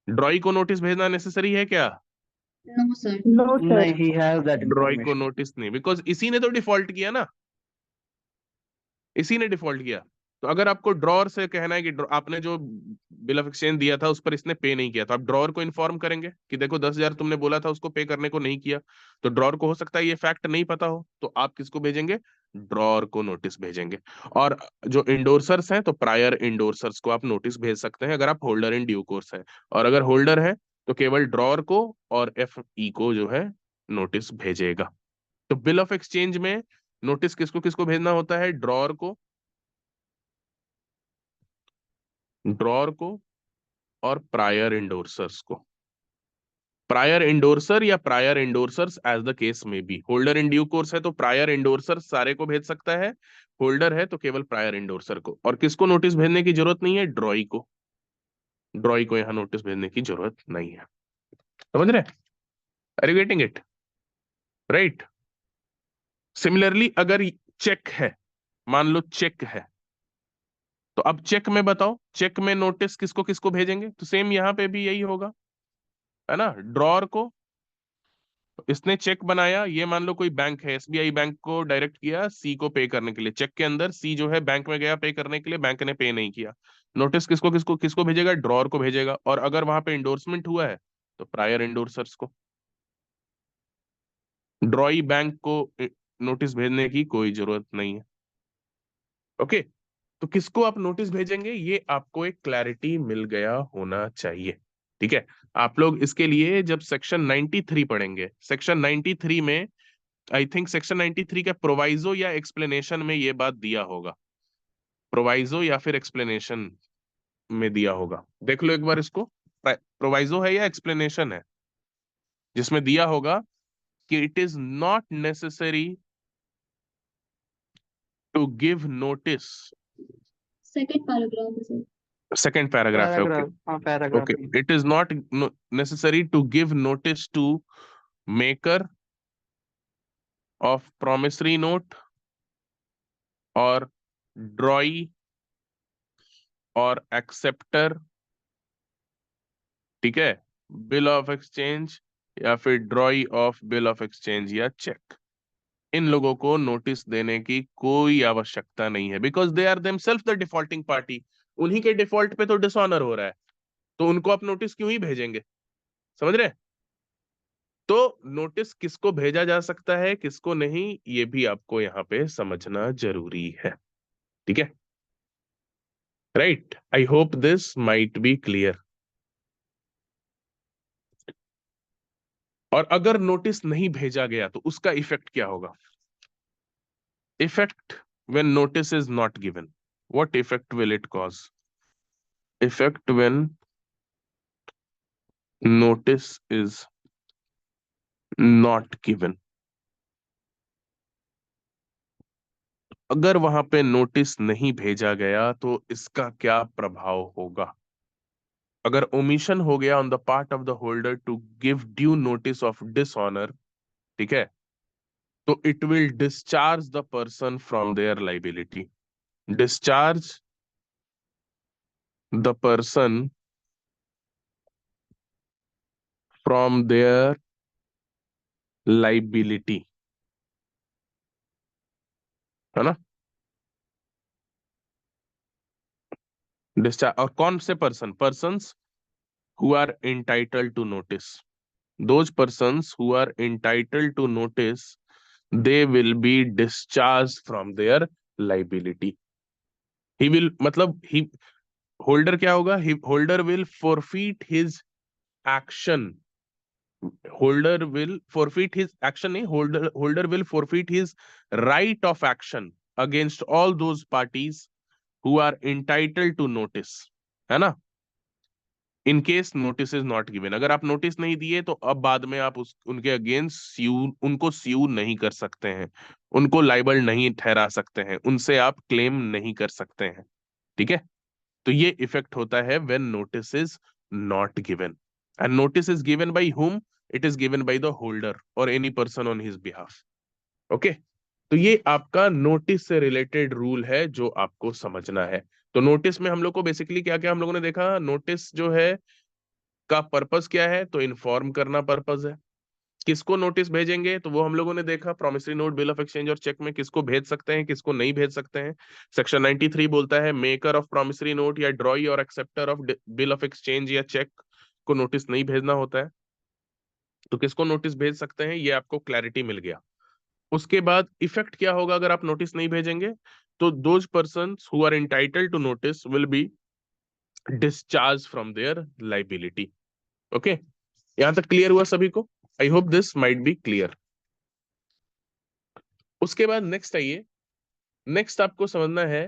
ड्रॉई को नोटिस भेजना नेसेसरी है क्या? No sir. No sir. नहीं, ही हैज दैट ड्रॉई को इंफॉर्मेशन। नोटिस नहीं, बिकॉज इसी ने तो डिफॉल्ट किया ना, इसी ने डिफॉल्ट किया। तो अगर आपको ड्रॉर से कहना है कि आपने जो बिल ऑफ एक्सचेंज दिया था उस पर इसने पे नहीं किया, तो आप ड्रॉर को इन्फॉर्म करेंगे कि देखो 10,000 तुमने बोला था उसको पे करने को नहीं किया। तो ड्रॉर को हो सकता है ये फैक्ट नहीं पता हो, तो आप किसको भेजेंगे? ड्रॉर को नोटिस भेजेंगे। और जो इंडोर्सर्स हैं तो प्रायर इंडोर्सर्स को आप नोटिस भेज सकते हैं अगर आप होल्डर इन ड्यू कोर्स है। और अगर होल्डर है तो केवल ड्रॉर को और एफ ई को जो है नोटिस भेजेगा। तो बिल ऑफ एक्सचेंज में नोटिस किसको किसको भेजना होता है? ड्रॉर को, ड्रॉर को और प्रायर इंडोर्सर्स को। प्रायर इंडोर्सर या prior endorsers as the case में B. Holder in due course है तो प्रायर इंडोर्सर सारे को भेज सकता है, होल्डर है तो केवल प्रायर इंडोर्सर को। और किसको नोटिस भेजने की जरूरत नहीं है? ड्रॉई को। ड्रॉई को यहां नोटिस भेजने की जरूरत नहीं है। समझ रहे? Are you getting it? Right. Similarly अगर चेक है, मान लो चेक है, तो अब चेक में बताओ, चेक में नोटिस किसको किसको भेजेंगे? तो सेम यहां पे भी यही होगा, है ना। ड्रॉर को, इसने चेक बनाया, ये मान लो कोई बैंक है, एसबीआई बैंक को डायरेक्ट किया सी को पे करने के लिए। चेक के अंदर सी जो है बैंक में गया पे करने के लिए, बैंक ने पे नहीं किया। नोटिस किसको किसको किसको भेजेगा? ड्रॉर को भेजेगा। और अगर वहां पे इंडोर्समेंट हुआ है तो प्रायर इंडोर्सर्स को। ड्रॉई बैंक को नोटिस भेजने की कोई जरूरत नहीं है। ओके, तो किसको आप नोटिस भेजेंगे ये आपको एक क्लैरिटी मिल गया होना चाहिए, ठीक है। आप लोग इसके लिए जब सेक्शन 93 पढ़ेंगे, सेक्शन 93 में आई थिंक सेक्शन 93 का प्रोवाइजो या एक्सप्लेनेशन में ये बात दिया होगा, प्रोवाइजो या फिर एक्सप्लेनेशन में दिया होगा। देख लो एक बार इसको, प्रोवाइजो है या एक्सप्लेनेशन है जिसमें दिया होगा कि it is not necessary to give notice. Second paragraph है सर। सेकंड पैराग्राफ है, ओके। पैराग्राफ, हाँ पैराग्राफ ओके, ही। It is not necessary to give notice to maker of promissory note और ड्रॉई और एक्सेप्टर, ठीक है, बिल ऑफ एक्सचेंज या फिर drawee of bill of exchange या चेक। इन लोगों को नोटिस देने की कोई आवश्यकता नहीं है, because they are themselves the defaulting party. उन्हीं के डिफॉल्ट पे तो डिसऑनर हो रहा है, तो उनको आप नोटिस क्यों ही भेजेंगे? समझ रहे? तो नोटिस किसको भेजा जा सकता है, किसको नहीं, ये भी आपको यहाँ पे समझना जरूरी है, ठीक है? Right, I hope this might be clear. और अगर नोटिस नहीं भेजा गया तो उसका इफेक्ट क्या होगा? Effect when notice is not given, what effect will it cause? Effect when notice is not given, अगर वहां पे नोटिस नहीं भेजा गया तो इसका क्या प्रभाव होगा? अगर ओमिशन हो गया on the part of the holder to give due notice of dishonour, ठीक है, तो it will discharge the person from their liability. Discharge the person from their liability, है ना? डिस्चार्ज, और कौन से person? Persons who are entitled to notice, those persons who are entitled to notice, they will be discharged from their liability. He will, मतलब he, holder क्या होगा? Holder will forfeit his action. Holder will forfeit his action, नहीं, holder will forfeit his right of action against all those parties who are entitled to notice, है ना? In case notice is not given, अगर आप notice नहीं दिए तो अब बाद में आप उनके अगेंस्ट उनको स्यू नहीं कर सकते हैं, उनको लाइबल नहीं ठहरा सकते हैं, उनसे आप क्लेम नहीं कर सकते हैं, ठीक है? तो ये इफेक्ट होता है when notice is not given. And notice is given by whom? It is given by the holder और any person on his behalf. Okay, तो ये आपका नोटिस से रिलेटेड रूल है जो आपको समझना है। तो नोटिस में हम लोग को बेसिकली क्या क्या हम लोगों ने देखा? नोटिस जो है का पर्पस क्या है? तो इन्फॉर्म करना पर्पस है। किसको नोटिस भेजेंगे? तो वो हम लोगों ने देखा, promissory note, bill of exchange और चेक में किसको भेज सकते हैं, किसको नहीं भेज सकते हैं। सेक्शन 93 बोलता है मेकर ऑफ प्रॉमिसरी नोट या ड्रॉई और acceptor of bill of exchange या चेक को नोटिस नहीं भेजना होता है। तो किसको नोटिस भेज सकते हैं, ये आपको क्लैरिटी मिल गया। उसके बाद इफेक्ट क्या होगा अगर आप नोटिस नहीं भेजेंगे? तो those persons who are entitled to notice will be discharge from their liability. Okay, यहां तक क्लियर हुआ सभी को? I hope this might be clear. उसके बाद नेक्स्ट आइए, नेक्स्ट आपको समझना है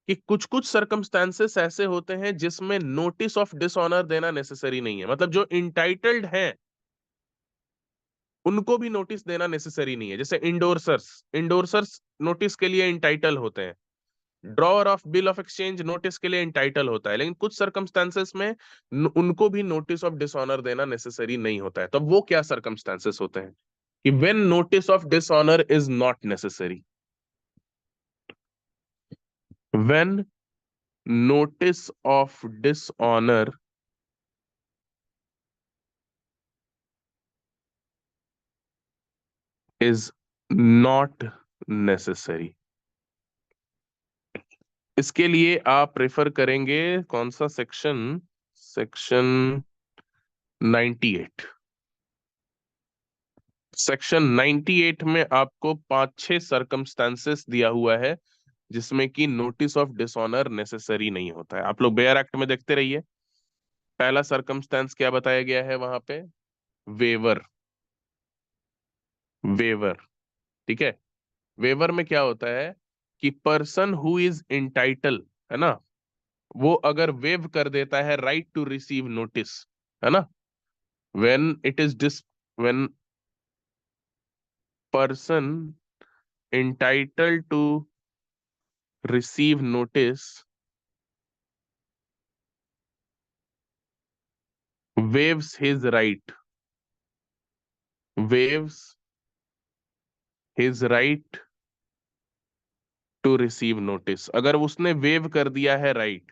कि कुछ कुछ सर्कमस्टांसेस ऐसे होते हैं जिसमें नोटिस ऑफ डिसऑनर देना नेसेसरी नहीं है, मतलब जो इंटाइटल्ड हैं उनको भी नोटिस देना नेसेसरी नहीं है। जैसे इंडोर्सर्स, इंडोर्सर्स नोटिस के लिए इंटाइटल होते हैं, drawer of bill of exchange notice के लिए इंटाइटल होता है, लेकिन कुछ सर्कमस्टांसेस में उनको भी नोटिस ऑफ डिसऑनर देना नेसेसरी नहीं होता है। तब वो क्या सर्कमस्टांसेस होते हैं? कि when notice of dishonour is not necessary, when notice of dishonor is not necessary। इसके लिए आप रेफर करेंगे कौन सा सेक्शन? सेक्शन 98। सेक्शन 98 में आपको 5-6 सर्कमस्टांसेस दिया हुआ है जिसमें कि नोटिस ऑफ डिसऑनर नेसेसरी नहीं होता है। आप लोग बेयर एक्ट में देखते रहिए। पहला सर्कमस्टांस क्या बताया गया है वहां पे? वेवर। वेवर, ठीक है। वेवर में क्या होता है कि पर्सन हु इज इंटाइटल, है ना, वो अगर वेव कर देता है राइट टू रिसीव नोटिस, है ना, when it is when person entitled to receive notice waives his right to receive notice. अगर उसने वेव कर दिया है राइट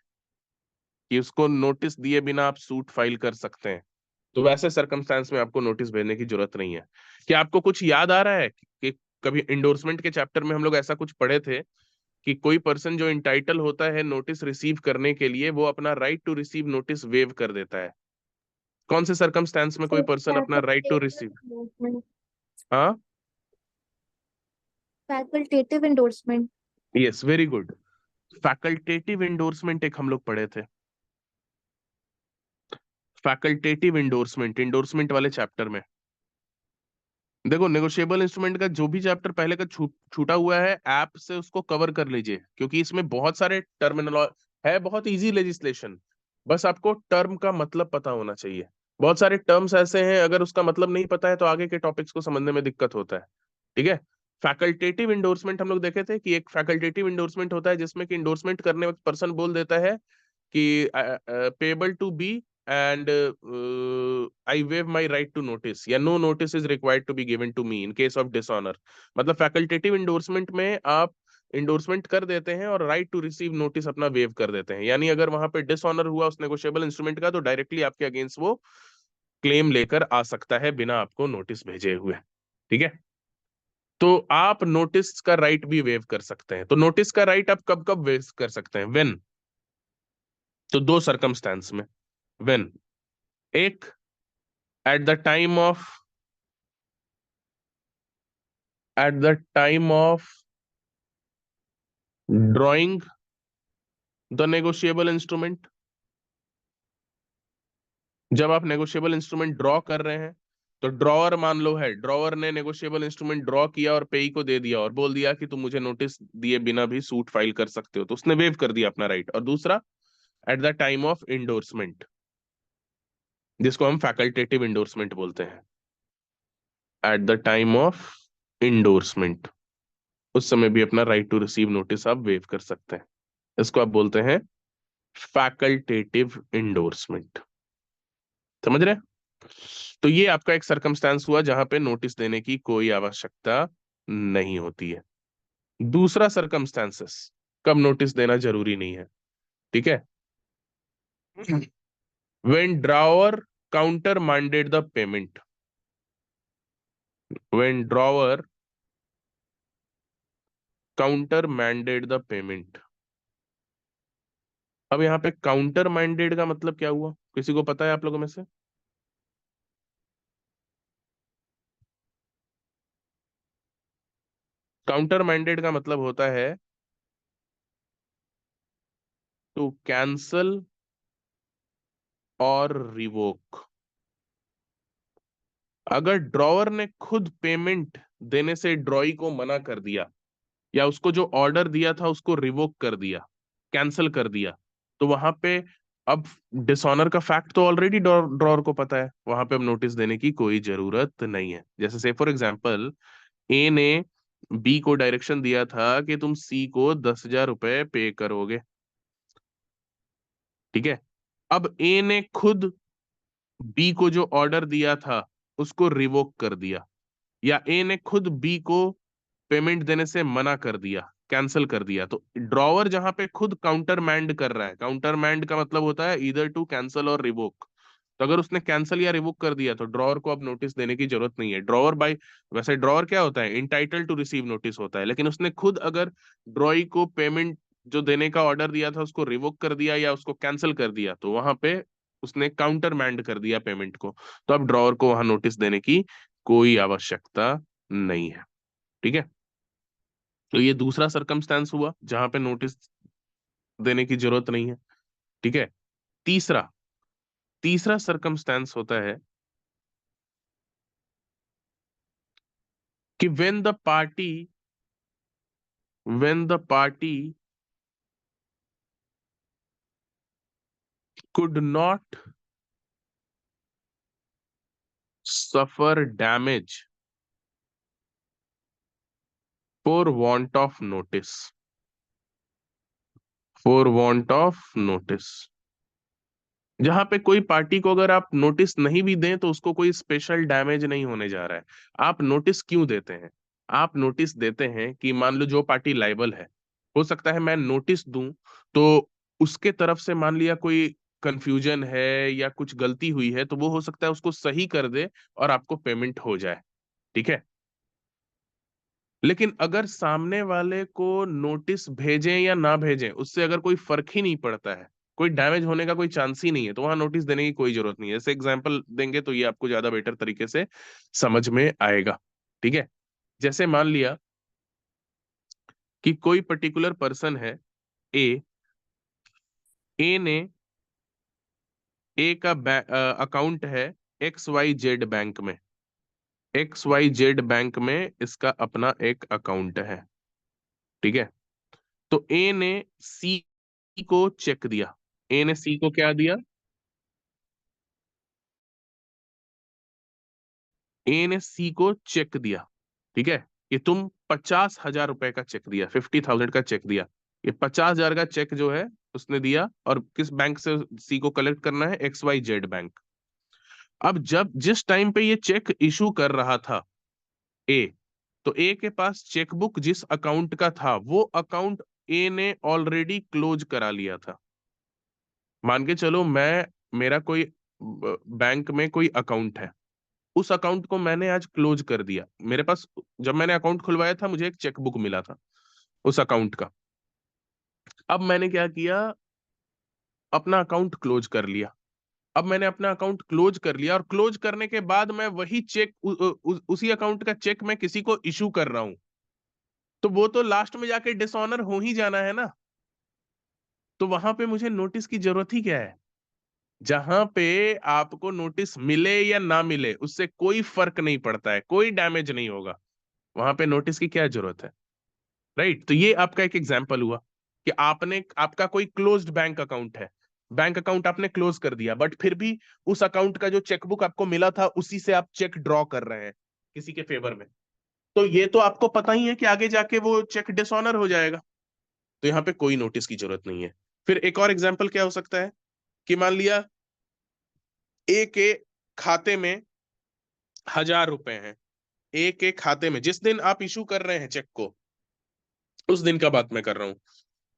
कि उसको नोटिस दिए बिना आप सूट फाइल कर सकते हैं, तो वैसे सरकमस्टांस में आपको नोटिस भेजने की जरूरत नहीं है। क्या आपको कुछ याद आ रहा है कि कभी इंडोर्समेंट के चैप्टर में हम लोग ऐसा कुछ पढ़े थे कि कोई पर्सन जो इंटाइटल होता है नोटिस रिसीव करने के लिए, वो अपना right to receive notice waive कर देता है? कौन से सरकमस्टांस में कोई पर्सन अपना राइट टू रिसीव? हाँ, facultative endorsement. Yes, very good. Facultative endorsement एक हम लोग पढ़े थे, फैकल्टेटिव इंडोर्समेंट, इंडोर्समेंट वाले चैप्टर में। देखो, नेगोशिएबल इंस्ट्रूमेंट का जो भी चैप्टर पहले का छूटा हुआ है ऐप से उसको कवर कर लीजिए, क्योंकि इसमें बहुत सारे टर्मिनोलॉजी है, बहुत इजी लेजिस्लेशन, बस आपको टर्म का मतलब पता होना चाहिए। बहुत सारे टर्म्स ऐसे हैं, अगर उसका मतलब नहीं पता है तो आगे के टॉपिक्स को समझने में दिक्कत होता है। ठीक है। फैकल्टेटिव इंडोर्समेंट हम लोग देखे थे कि एक फैकल्टेटिव इंडोर्समेंट होता है जिसमें कि इंडोर्समेंट करने वक्त पर्सन बोल देता है कि payable to be and I waive my right to notice, या no notice is required to be given to me in case of dishonor। मतलब फैकल्टेटिव इंडोर्समेंट में आप इंडोर्समेंट कर देते हैं और राइट टू रिसीव नोटिस अपना वेव कर देते हैं, यानी अगर वहां पे डिसऑनर हुआ उस नेगोशिएबल इंस्ट्रूमेंट का तो डायरेक्टली आपके अगेंस्ट वो क्लेम लेकर आ सकता है बिना आपको नोटिस भेजे हुए। ठीक है। तो आप नोटिस का राइट भी वेव कर सकते हैं। तो नोटिस का राइट आप कब कब वेव कर सकते हैं? व्हेन, तो दो सरकमस्टेंस में। व्हेन, एक at the time of drawing the negotiable instrument। जब आप नेगोशिएबल इंस्ट्रूमेंट ड्रॉ कर रहे हैं तो ड्रॉअर मान लो है, ड्रॉअर ने नेगोशिएबल इंस्ट्रूमेंट ड्रॉ किया और पेई को दे दिया और बोल दिया कि तुम मुझे नोटिस दिए बिना भी सूट फाइल कर सकते हो, तो उसने वेव कर दिया अपना राइट। और दूसरा at the time of endorsement, जिसको हम फैकल्टेटिव इंडोर्समेंट बोलते हैं। At the time of endorsement, उस समय भी अपना राइट टू रिसीव नोटिस आप वेव कर सकते हैं। इसको आप बोलते हैं फैकल्टेटिव इंडोर्समेंट। समझ रहे? तो ये आपका एक सरकमस्टांस हुआ जहां पे नोटिस देने की कोई आवश्यकता नहीं होती है। दूसरा सरकमस्टांसेस, कब नोटिस देना जरूरी नहीं है। ठीक है। When drawer countermanded the payment, when drawer countermanded the payment. अब यहाँ पे काउंटर माइंडेड का मतलब क्या हुआ, किसी को पता है आप लोगों में से? काउंटर माइंडेड का मतलब होता है टू कैंसल और रिवोक। अगर ड्रॉवर ने खुद पेमेंट देने से ड्रॉई को मना कर दिया, या उसको जो ऑर्डर दिया था उसको रिवोक कर दिया, कैंसिल कर दिया, तो वहां पे अब डिसऑनर का फैक्ट तो ऑलरेडी ड्रॉवर को पता है, वहां पे अब नोटिस देने की कोई जरूरत नहीं है। जैसे से फॉर एग्जाम्पल, ए ने बी को डायरेक्शन दिया था कि तुम सी को 10,000 रुपए पे करोगे। ठीक है। अब ए ने खुद बी को जो ऑर्डर दिया था उसको रिवोक कर दिया, या ए ने खुद बी को पेमेंट देने से मना कर दिया, कैंसिल कर दिया, तो ड्रॉवर जहां पे खुद काउंटर मैंड कर रहा है, काउंटर मैंड का मतलब होता है इधर टू कैंसिल और रिवोक। तो अगर उसने कैंसिल या रिवोक कर दिया तो ड्रॉवर को अब नोटिस देने की जरूरत नहीं है। ड्रॉवर बाय, वैसे ड्रॉवर क्या होता है, इंटाइटल टू रिसीव नोटिस होता है, लेकिन उसने खुद अगर ड्रॉई को पेमेंट जो देने का ऑर्डर दिया था उसको रिवोक कर दिया या उसको कैंसिल कर दिया, तो वहां पे उसने काउंटर मैंड कर दिया पेमेंट को, तो अब ड्रॉवर को वहां नोटिस देने की कोई आवश्यकता नहीं है। ठीक है। तो ये दूसरा सरकमस्टेंस हुआ जहां पे नोटिस देने की जरूरत नहीं है। ठीक है। तीसरा तीसरा सरकमस्टेंस होता है कि when the party could not suffer damage for want of notice, for want of notice. जहां पे कोई पार्टी को अगर आप नोटिस नहीं भी दें तो उसको कोई स्पेशल डैमेज नहीं होने जा रहा है। आप नोटिस क्यों देते हैं? आप नोटिस देते हैं कि मान लो जो पार्टी लायबल है, हो सकता है मैं नोटिस दूं तो उसके तरफ से मान लिया कोई कंफ्यूजन है या कुछ गलती हुई है, तो वो हो सकता है उसको सही कर दे और आपको पेमेंट हो जाए। ठीक है। लेकिन अगर सामने वाले को नोटिस भेजें या ना भेजें उससे अगर कोई फर्क ही नहीं पड़ता है, कोई डैमेज होने का कोई चांस ही नहीं है, तो वहां नोटिस देने की कोई जरूरत नहीं है। जैसे एग्जांपल देंगे तो ये आपको ज्यादा बेटर तरीके से समझ में आएगा। ठीक है। जैसे मान लिया कि कोई पर्टिकुलर पर्सन है ए, ए ने, ए का अकाउंट है XYZ बैंक में, XYZ बैंक में इसका अपना एक अकाउंट है। ठीक है। तो ए ने सी को चेक दिया, ए ने सी को क्या दिया? ए ने सी को चेक दिया। ठीक है। कि तुम 50,000 रुपए का चेक दिया, 50,000 का चेक दिया। ये 50,000 का चेक जो है उसने दिया, और किस बैंक से सी को कलेक्ट करना है? XYZ bank. अब जब जिस टाइम पे ये चेक इशू कर रहा था ए, तो ए के पास चेकबुक जिस अकाउंट का था वो अकाउंट ए ने ऑलरेडी क्लोज करा लिया था। मान के चलो मैं, मेरा कोई बैंक में कोई अकाउंट है, उस अकाउंट को मैंने आज क्लोज कर दिया। मेरे पास जब मैंने अकाउंट खुलवाया था मुझे एक चेकबुक मिला था उस अकाउंट का। अब मैंने क्या किया? अपना अकाउंट क्लोज कर लिया। अब मैंने अपना अकाउंट क्लोज कर लिया और क्लोज करने के बाद मैं वही चेक उसी अकाउंट का चेक मैं किसी को इशू कर रहा हूं, तो वो तो लास्ट में जाके डिसऑनर हो ही जाना है ना। तो वहां पे मुझे नोटिस की जरूरत ही क्या है? जहां पे आपको नोटिस मिले या ना मिले उससे कोई फर्क नहीं पड़ता है, कोई डैमेज नहीं होगा, वहां पे नोटिस की क्या जरूरत है? राइट। तो ये आपका एक एग्जाम्पल हुआ कि आपने, आपका कोई क्लोज्ड बैंक अकाउंट है, बैंक अकाउंट आपने क्लोज कर दिया, बट फिर भी उस अकाउंट का जो चेकबुक आपको मिला था उसी से आप चेक ड्रॉ कर रहे हैं किसी के फेवर में। तो ये तो आपको पता ही है कि आगे जाके वो चेक डिसऑनर हो जाएगा, तो यहाँ पे कोई नोटिस की जरूरत नहीं है। फिर एक और एग्जाम्पल क्या हो सकता है कि मान लिया ए के खाते में 1,000 रुपए हैं, ए के खाते में जिस दिन आप इशू कर रहे हैं चेक को, उस दिन का बात मैं कर रहा हूं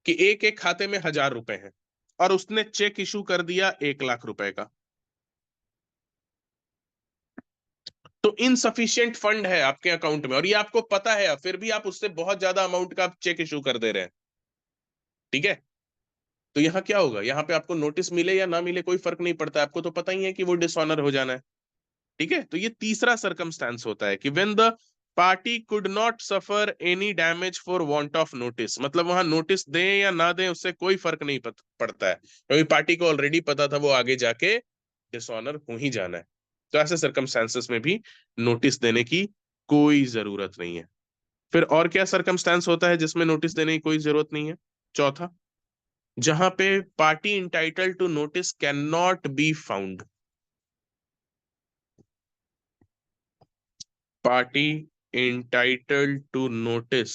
कि एक एक खाते में 1,000 रुपए हैं और उसने चेक इशू कर दिया 1,00,000 रुपए का। तो इनसफिशियंट फंड है आपके अकाउंट में और ये आपको पता है, फिर भी आप उससे बहुत ज्यादा अमाउंट का चेक इशू कर दे रहे हैं। ठीक है। तो यहाँ क्या होगा? यहाँ पे आपको नोटिस मिले या ना मिले कोई फर्क नहीं पड़ता, आपको तो पता ही है कि वो डिसऑनर हो जाना है। ठीक है। तो ये तीसरा सर्कमस्टांस होता है कि when the party could not suffer any damage for want of notice, मतलब वहां नोटिस दें या ना दें उससे कोई फर्क नहीं पड़ता है, क्योंकि पार्टी को ऑलरेडी पता था वो आगे जाके डिसऑनर हो ही जाना है। तो ऐसे सर्कमस्टांसेस में भी नोटिस देने की कोई जरूरत नहीं है। फिर और क्या सर्कमस्टांस होता है जिसमें नोटिस देने की कोई जरूरत नहीं है? चौथा, जहां पे party entitled to notice can not be found. Party entitled to notice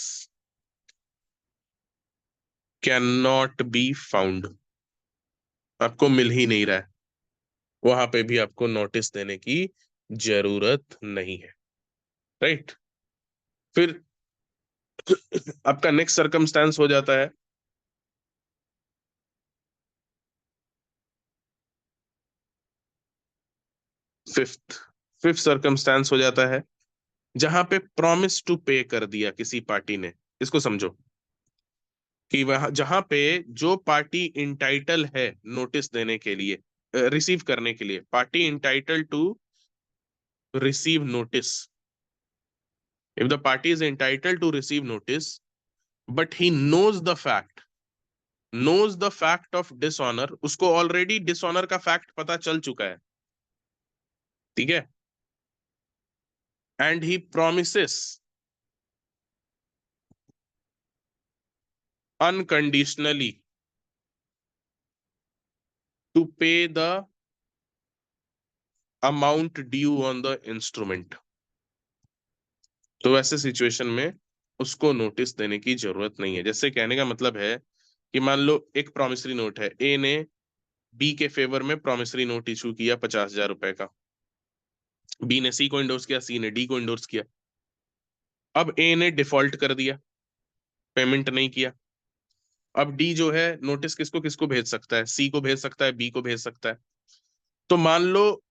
cannot be found, आपको मिल ही नहीं रहा है, वहां पे भी आपको नोटिस देने की जरूरत नहीं है। राइट। फिर आपका नेक्स्ट सर्कमस्टांस हो जाता है फिफ्थ। फिफ्थ सर्कमस्टांस हो जाता है जहां पे प्रॉमिस टू पे कर दिया किसी पार्टी ने। इसको समझो कि वहां जहां पे जो पार्टी इंटाइटल है नोटिस देने के लिए, रिसीव करने के लिए, party entitled to receive notice, if the party is entitled to receive notice but he knows the fact of dishonor, उसको ऑलरेडी डिसऑनर का फैक्ट पता चल चुका है। ठीक है। and he promises unconditionally to pay the amount due on the instrument, तो वैसे सिचुएशन में उसको नोटिस देने की जरूरत नहीं है। जैसे कहने का मतलब है कि मान लो एक प्रॉमिसरी नोट है, ए ने बी के फेवर में प्रॉमिसरी नोट इशू किया 50,000 रुपए का, बी ने सी को इंडोर्स किया, सी ने डी को इंडोर्स किया। अब ए ने डिफॉल्ट कर दिया, पेमेंट नहीं किया। अब डी जो है नोटिस किसको किसको भेज सकता है, सी को भेज सकता है, बी को भेज सकता है। तो मान लो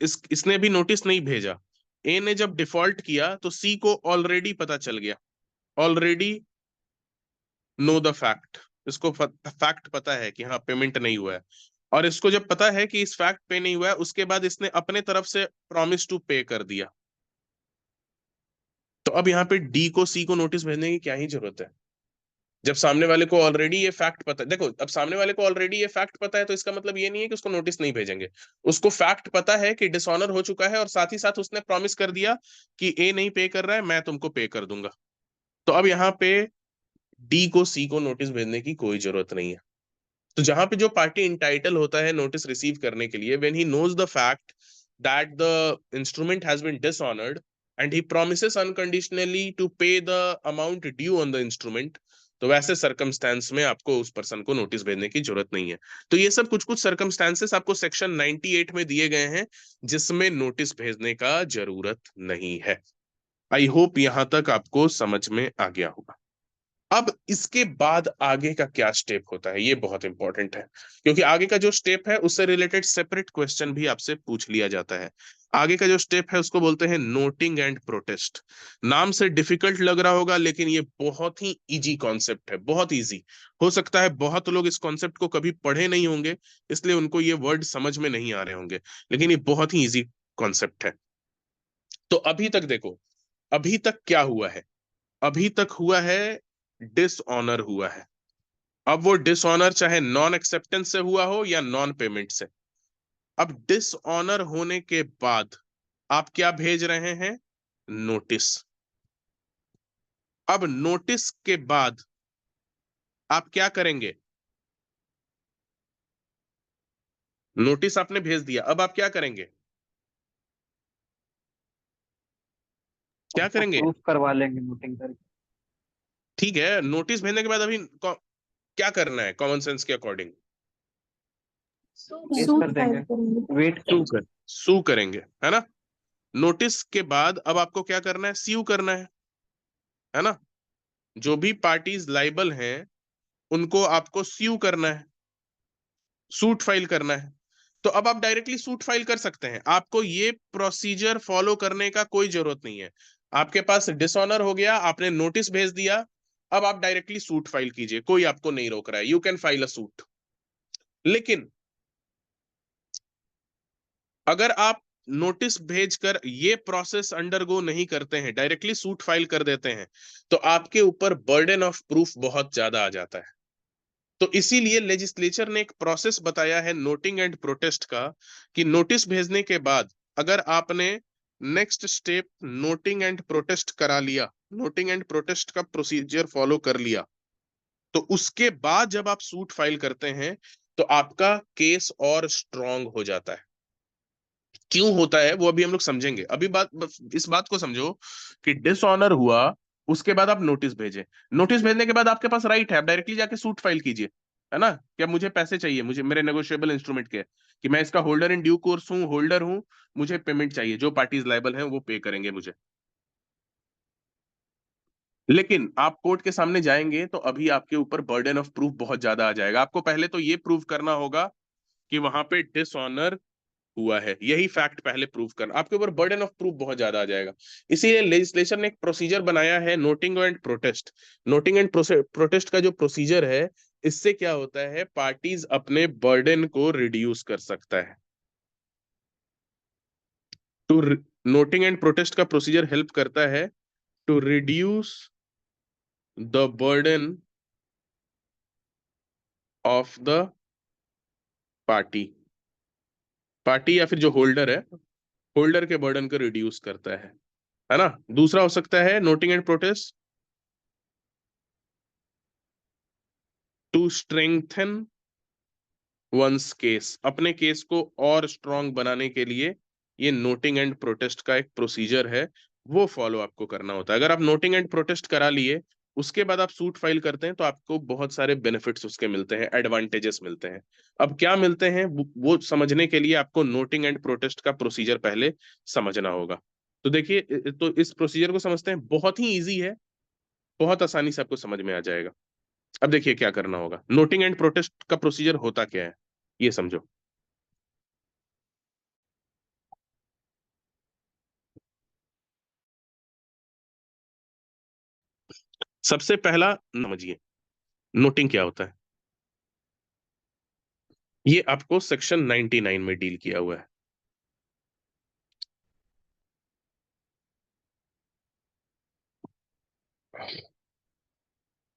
इसने भी नोटिस नहीं भेजा, ए ने जब डिफॉल्ट किया तो सी को ऑलरेडी पता चल गया, ऑलरेडी नो द फैक्ट, इसको फैक्ट पता है कि हाँ पेमेंट नहीं हुआ है। और इसको जब पता है कि इस फैक्ट पे नहीं हुआ है, उसके बाद इसने अपने तरफ से प्रॉमिस टू पे कर दिया। तो अब यहाँ पे डी को सी को नोटिस भेजने की क्या ही जरूरत है, जब सामने वाले को ऑलरेडी ये फैक्ट पता है। देखो, अब सामने वाले को ऑलरेडी ये फैक्ट पता है तो इसका मतलब ये नहीं है कि उसको नोटिस नहीं भेजेंगे। उसको फैक्ट पता है कि डिसऑनर हो चुका है, और साथ ही साथ उसने प्रॉमिस कर दिया कि ए नहीं पे कर रहा है, मैं तुमको पे कर दूंगा। तो अब यहाँ पे डी को सी को नोटिस भेजने की कोई जरूरत नहीं है। तो जहां पे जो पार्टी इंटाइटल होता है नोटिस रिसीव करने के लिए, when he knows the fact that the instrument has been dishonoured and he promises unconditionally to pay the amount due on the instrument, तो वैसे सर्कमस्टेंस में आपको उस पर्सन को नोटिस भेजने की जरूरत नहीं है। तो ये सब कुछ कुछ सर्कमस्टेंसेस आपको सेक्शन 98 में दिए गए हैं जिसमें नोटिस भेजने का जरूरत नहीं है। आई होप यहां तक आपको समझ में आ गया होगा। अब इसके बाद आगे का क्या स्टेप होता है ये बहुत इंपॉर्टेंट है, क्योंकि आगे का जो स्टेप है उससे रिलेटेड सेपरेट क्वेश्चन भी आपसे पूछ लिया जाता है। आगे का जो स्टेप है उसको बोलते हैं नोटिंग एंड प्रोटेस्ट। नाम से डिफिकल्ट लग रहा होगा, लेकिन ये बहुत ही इजी कॉन्सेप्ट है, बहुत इजी। हो सकता है बहुत लोग इस कॉन्सेप्ट को कभी पढ़े नहीं होंगे, इसलिए उनको ये वर्ड समझ में नहीं आ रहे होंगे, लेकिन ये बहुत ही इजी कॉन्सेप्ट है। तो अभी तक देखो, अभी तक क्या हुआ है, अभी तक हुआ है डिसऑनर हुआ है। अब वो डिसऑनर चाहे नॉन एक्सेप्टेंस से हुआ हो या नॉन पेमेंट से। अब डिसऑनर होने के बाद आप क्या भेज रहे हैं, नोटिस। अब नोटिस के बाद आप क्या करेंगे, नोटिस आपने भेज दिया, अब आप क्या करेंगे, क्या करेंगे। प्रूफ करवा लेंगे नोटिंग करके। ठीक है, नोटिस भेजने के बाद अभी क्या करना है कॉमन सेंस के अकॉर्डिंग, केस सूट कर फाइल देंगे, करेंगे। वेट सू करेंगे, है ना। नोटिस के बाद अब आपको क्या करना है, सीयू करना है ना। जो भी पार्टीज लाइबल हैं उनको आपको स्यू करना है, सूट फाइल करना है। तो अब आप डायरेक्टली सूट फाइल कर सकते हैं, आपको ये प्रोसीजर फॉलो करने का कोई जरूरत नहीं है। आपके पास डिसऑनर हो गया, आपने नोटिस भेज दिया, अब आप डायरेक्टली सूट फाइल कीजिए, कोई आपको नहीं रोक रहा है, you can file a suit. लेकिन अगर आप नोटिस भेजकर ये प्रोसेस अंडरगो नहीं करते हैं, डायरेक्टली सूट फाइल कर देते हैं, तो आपके ऊपर बर्डन ऑफ प्रूफ बहुत ज्यादा आ जाता है। तो इसीलिए लेजिस्लेचर ने एक प्रोसेस बताया है नोटिंग एंड प्रोटेस्ट का, कि नोटिस भेजने के बाद अगर आपने next step noting and protest करा लिया, नोटिंग एंड प्रोटेस्ट का प्रोसीजर फॉलो कर लिया, तो उसके बाद जब आप सूट फाइल करते हैं तो आपका केस और स्ट्रांग हो जाता है। क्यों होता है वो अभी हम लोग समझेंगे। अभी इस बात को समझो कि डिसऑनर हुआ, उसके बाद आप नोटिस भेजे, नोटिस भेजने के बाद आपके पास राइट है, आप डायरेक्टली जाके सूट फाइल कीजिए, है ना। क्या मुझे पैसे चाहिए, मुझे मेरे नेगोशिएबल इंस्ट्रूमेंट के, कि मैं इसका होल्डर इन ड्यू कोर्स हूँ, होल्डर हूँ, मुझे पेमेंट चाहिए, जो पार्टीज लायबल हैं वो पे करेंगे मुझे। लेकिन आप कोर्ट के सामने जाएंगे तो अभी आपके ऊपर बर्डन ऑफ प्रूफ बहुत ज्यादा आ जाएगा। आपको पहले तो ये प्रूव करना होगा कि वहां पे डिसऑनर हुआ है, यही फैक्ट पहले प्रूव करना, आपके ऊपर बर्डन ऑफ प्रूफ बहुत ज्यादा आ जाएगा। इसीलिए लेजिस्लेशन ने एक प्रोसीजर बनाया है noting and protest. Noting and protest का जो प्रोसीजर है, इससे क्या होता है, पार्टीज अपने बर्डन को रिड्यूस कर सकता है। टू नोटिंग एंड प्रोटेस्ट का प्रोसीजर हेल्प करता है to reduce the burden of the party, party या फिर जो होल्डर है, होल्डर के बर्डन को रिड्यूस करता है ना। दूसरा हो सकता है noting and protest to strengthen one's case, अपने केस को और स्ट्रांग बनाने के लिए ये नोटिंग एंड प्रोटेस्ट का एक प्रोसीजर है, वो फॉलो आपको करना होता है। अगर आप नोटिंग एंड प्रोटेस्ट करा लिए, उसके बाद आप सूट फाइल करते हैं, तो आपको बहुत सारे बेनिफिट्स उसके मिलते हैं, एडवांटेजेस मिलते हैं। अब क्या मिलते हैं वो समझने के लिए आपको नोटिंग एंड प्रोटेस्ट का प्रोसीजर पहले समझना होगा। तो देखिए, तो इस प्रोसीजर को समझते हैं, बहुत ही ईजी है, बहुत आसानी से आपको समझ में आ जाएगा। अब देखिए क्या करना होगा। नोटिंग एंड प्रोटेस्ट का प्रोसीजर होता क्या है, ये समझो। सबसे पहला समझिए, नोटिंग क्या होता है। ये आपको सेक्शन 99 में डील किया हुआ है।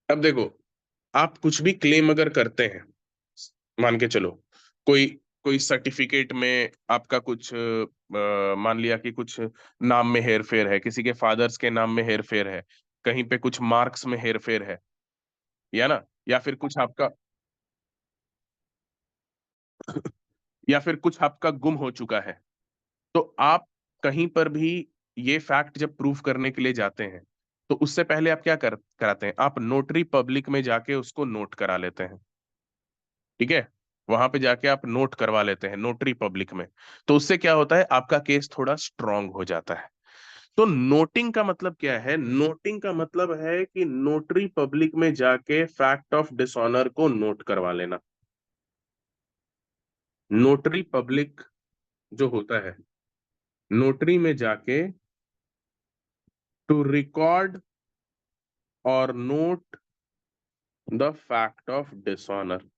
अब देखो, आप कुछ भी क्लेम अगर करते हैं, मान के चलो कोई कोई सर्टिफिकेट में आपका कुछ मान लिया कि कुछ नाम में हेर फेर है, किसी के फादर्स के नाम में हेर फेर है, कहीं पे कुछ मार्क्स में हेर फेर है, या ना, या फिर कुछ आपका या फिर कुछ आपका गुम हो चुका है, तो आप कहीं पर भी ये फैक्ट जब प्रूफ करने के लिए जाते हैं, तो उससे पहले आप क्या कराते हैं, आप नोटरी पब्लिक में जाके उसको नोट करा लेते हैं। ठीक है, वहां पे जाके आप नोट करवा लेते हैं नोटरी पब्लिक में। तो उससे क्या होता है, आपका केस थोड़ा स्ट्रांग हो जाता है। तो नोटिंग का मतलब क्या है, नोटिंग का मतलब है कि नोटरी पब्लिक में जाके फैक्ट ऑफ डिसऑनर को नोट करवा लेना। नोटरी पब्लिक जो होता है, नोटरी में जाके टू रिकॉर्ड और note the fact of dishonour.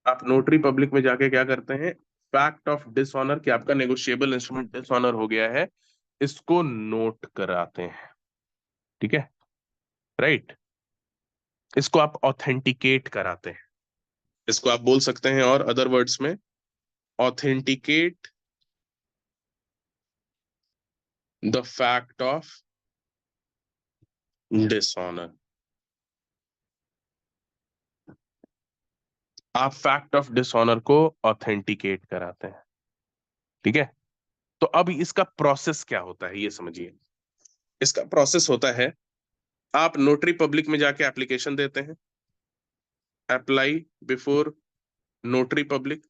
आप नोटरी पब्लिक में जाके क्या करते हैं, फैक्ट ऑफ डिसऑनर कि आपका नेगोशिएबल इंस्ट्रूमेंट डिसऑनर हो गया है, इसको नोट कराते हैं। ठीक है, राइट। इसको आप ऑथेंटिकेट कराते हैं। इसको आप बोल सकते हैं और अदर वर्ड्स में, authenticate the fact of dishonour. आप फैक्ट ऑफ डिसऑनर को ऑथेंटिकेट कराते हैं। ठीक है, तो अब इसका प्रोसेस क्या होता है, ये समझिए। इसका प्रोसेस होता है, आप नोटरी पब्लिक में जाके एप्लीकेशन देते हैं, apply before notary public.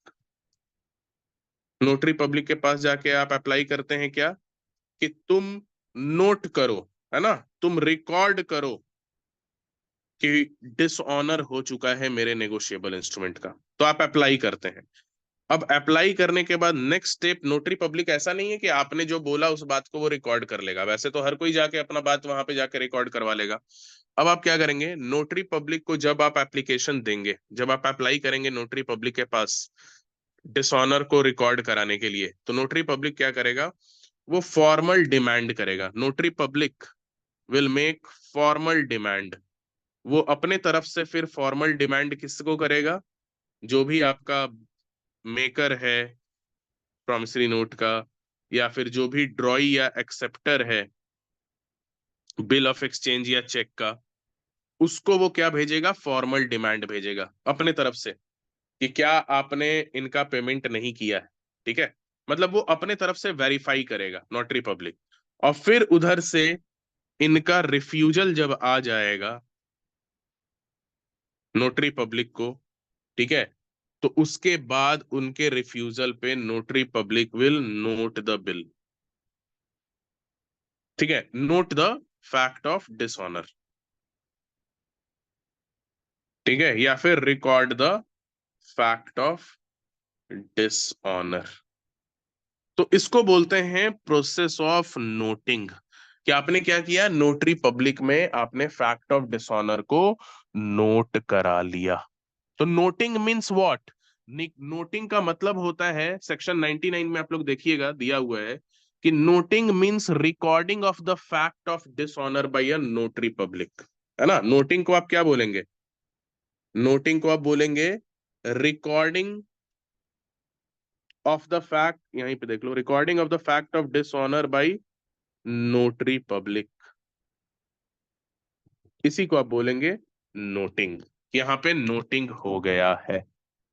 Notary public के पास जाके आप अप्लाई करते हैं क्या, कि तुम नोट करो, है ना, तुम रिकॉर्ड करो कि डिसऑनर हो चुका है मेरे नेगोशिएबल इंस्ट्रूमेंट का। तो आप अप्लाई करते हैं। अब अप्लाई करने के बाद नेक्स्ट स्टेप, नोटरी पब्लिक ऐसा नहीं है कि आपने जो बोला उस बात को वो रिकॉर्ड कर लेगा, वैसे तो हर कोई जाके अपना बात वहां पे जाके रिकॉर्ड करवा लेगा। अब आप क्या करेंगे, नोटरी पब्लिक को जब आप एप्लीकेशन देंगे, जब आप अप्लाई करेंगे नोटरी पब्लिक के पास डिसऑनर को रिकॉर्ड कराने के लिए, तो नोटरी पब्लिक क्या करेगा, वो फॉर्मल डिमांड करेगा। Notary public will make formal demand. वो अपने तरफ से फिर फॉर्मल डिमांड किसको करेगा, जो भी आपका मेकर है प्रॉमिसरी नोट का, या फिर जो भी ड्रॉई या एक्सेप्टर है बिल ऑफ एक्सचेंज या चेक का, उसको वो क्या भेजेगा, फॉर्मल डिमांड भेजेगा अपने तरफ से, कि क्या आपने इनका पेमेंट नहीं किया है। ठीक है, मतलब वो अपने तरफ से वेरीफाई करेगा नोटरी पब्लिक। और फिर उधर से इनका रिफ्यूजल जब आ जाएगा नोटरी पब्लिक को, ठीक है, तो उसके बाद उनके रिफ्यूजल पे notary public will note the bill. ठीक है, note the fact of dishonour. ठीक है, या फिर record the fact of dishonour. तो इसको बोलते हैं प्रोसेस ऑफ नोटिंग, कि आपने क्या किया, नोटरी पब्लिक में आपने फैक्ट ऑफ डिसऑनर को नोट करा लिया। तो नोटिंग मीन्स व्हाट, नोटिंग का मतलब होता है, सेक्शन 99 में आप लोग देखिएगा दिया हुआ है कि noting means recording of the fact of dishonour bye a notary public. है ना, नोटिंग को आप क्या बोलेंगे, नोटिंग को आप बोलेंगे रिकॉर्डिंग ऑफ द फैक्ट, यहीं पे देख लो, recording of the fact of dishonour by notary public, इसी को आप बोलेंगे नोटिंग। यहाँ पे नोटिंग हो गया है।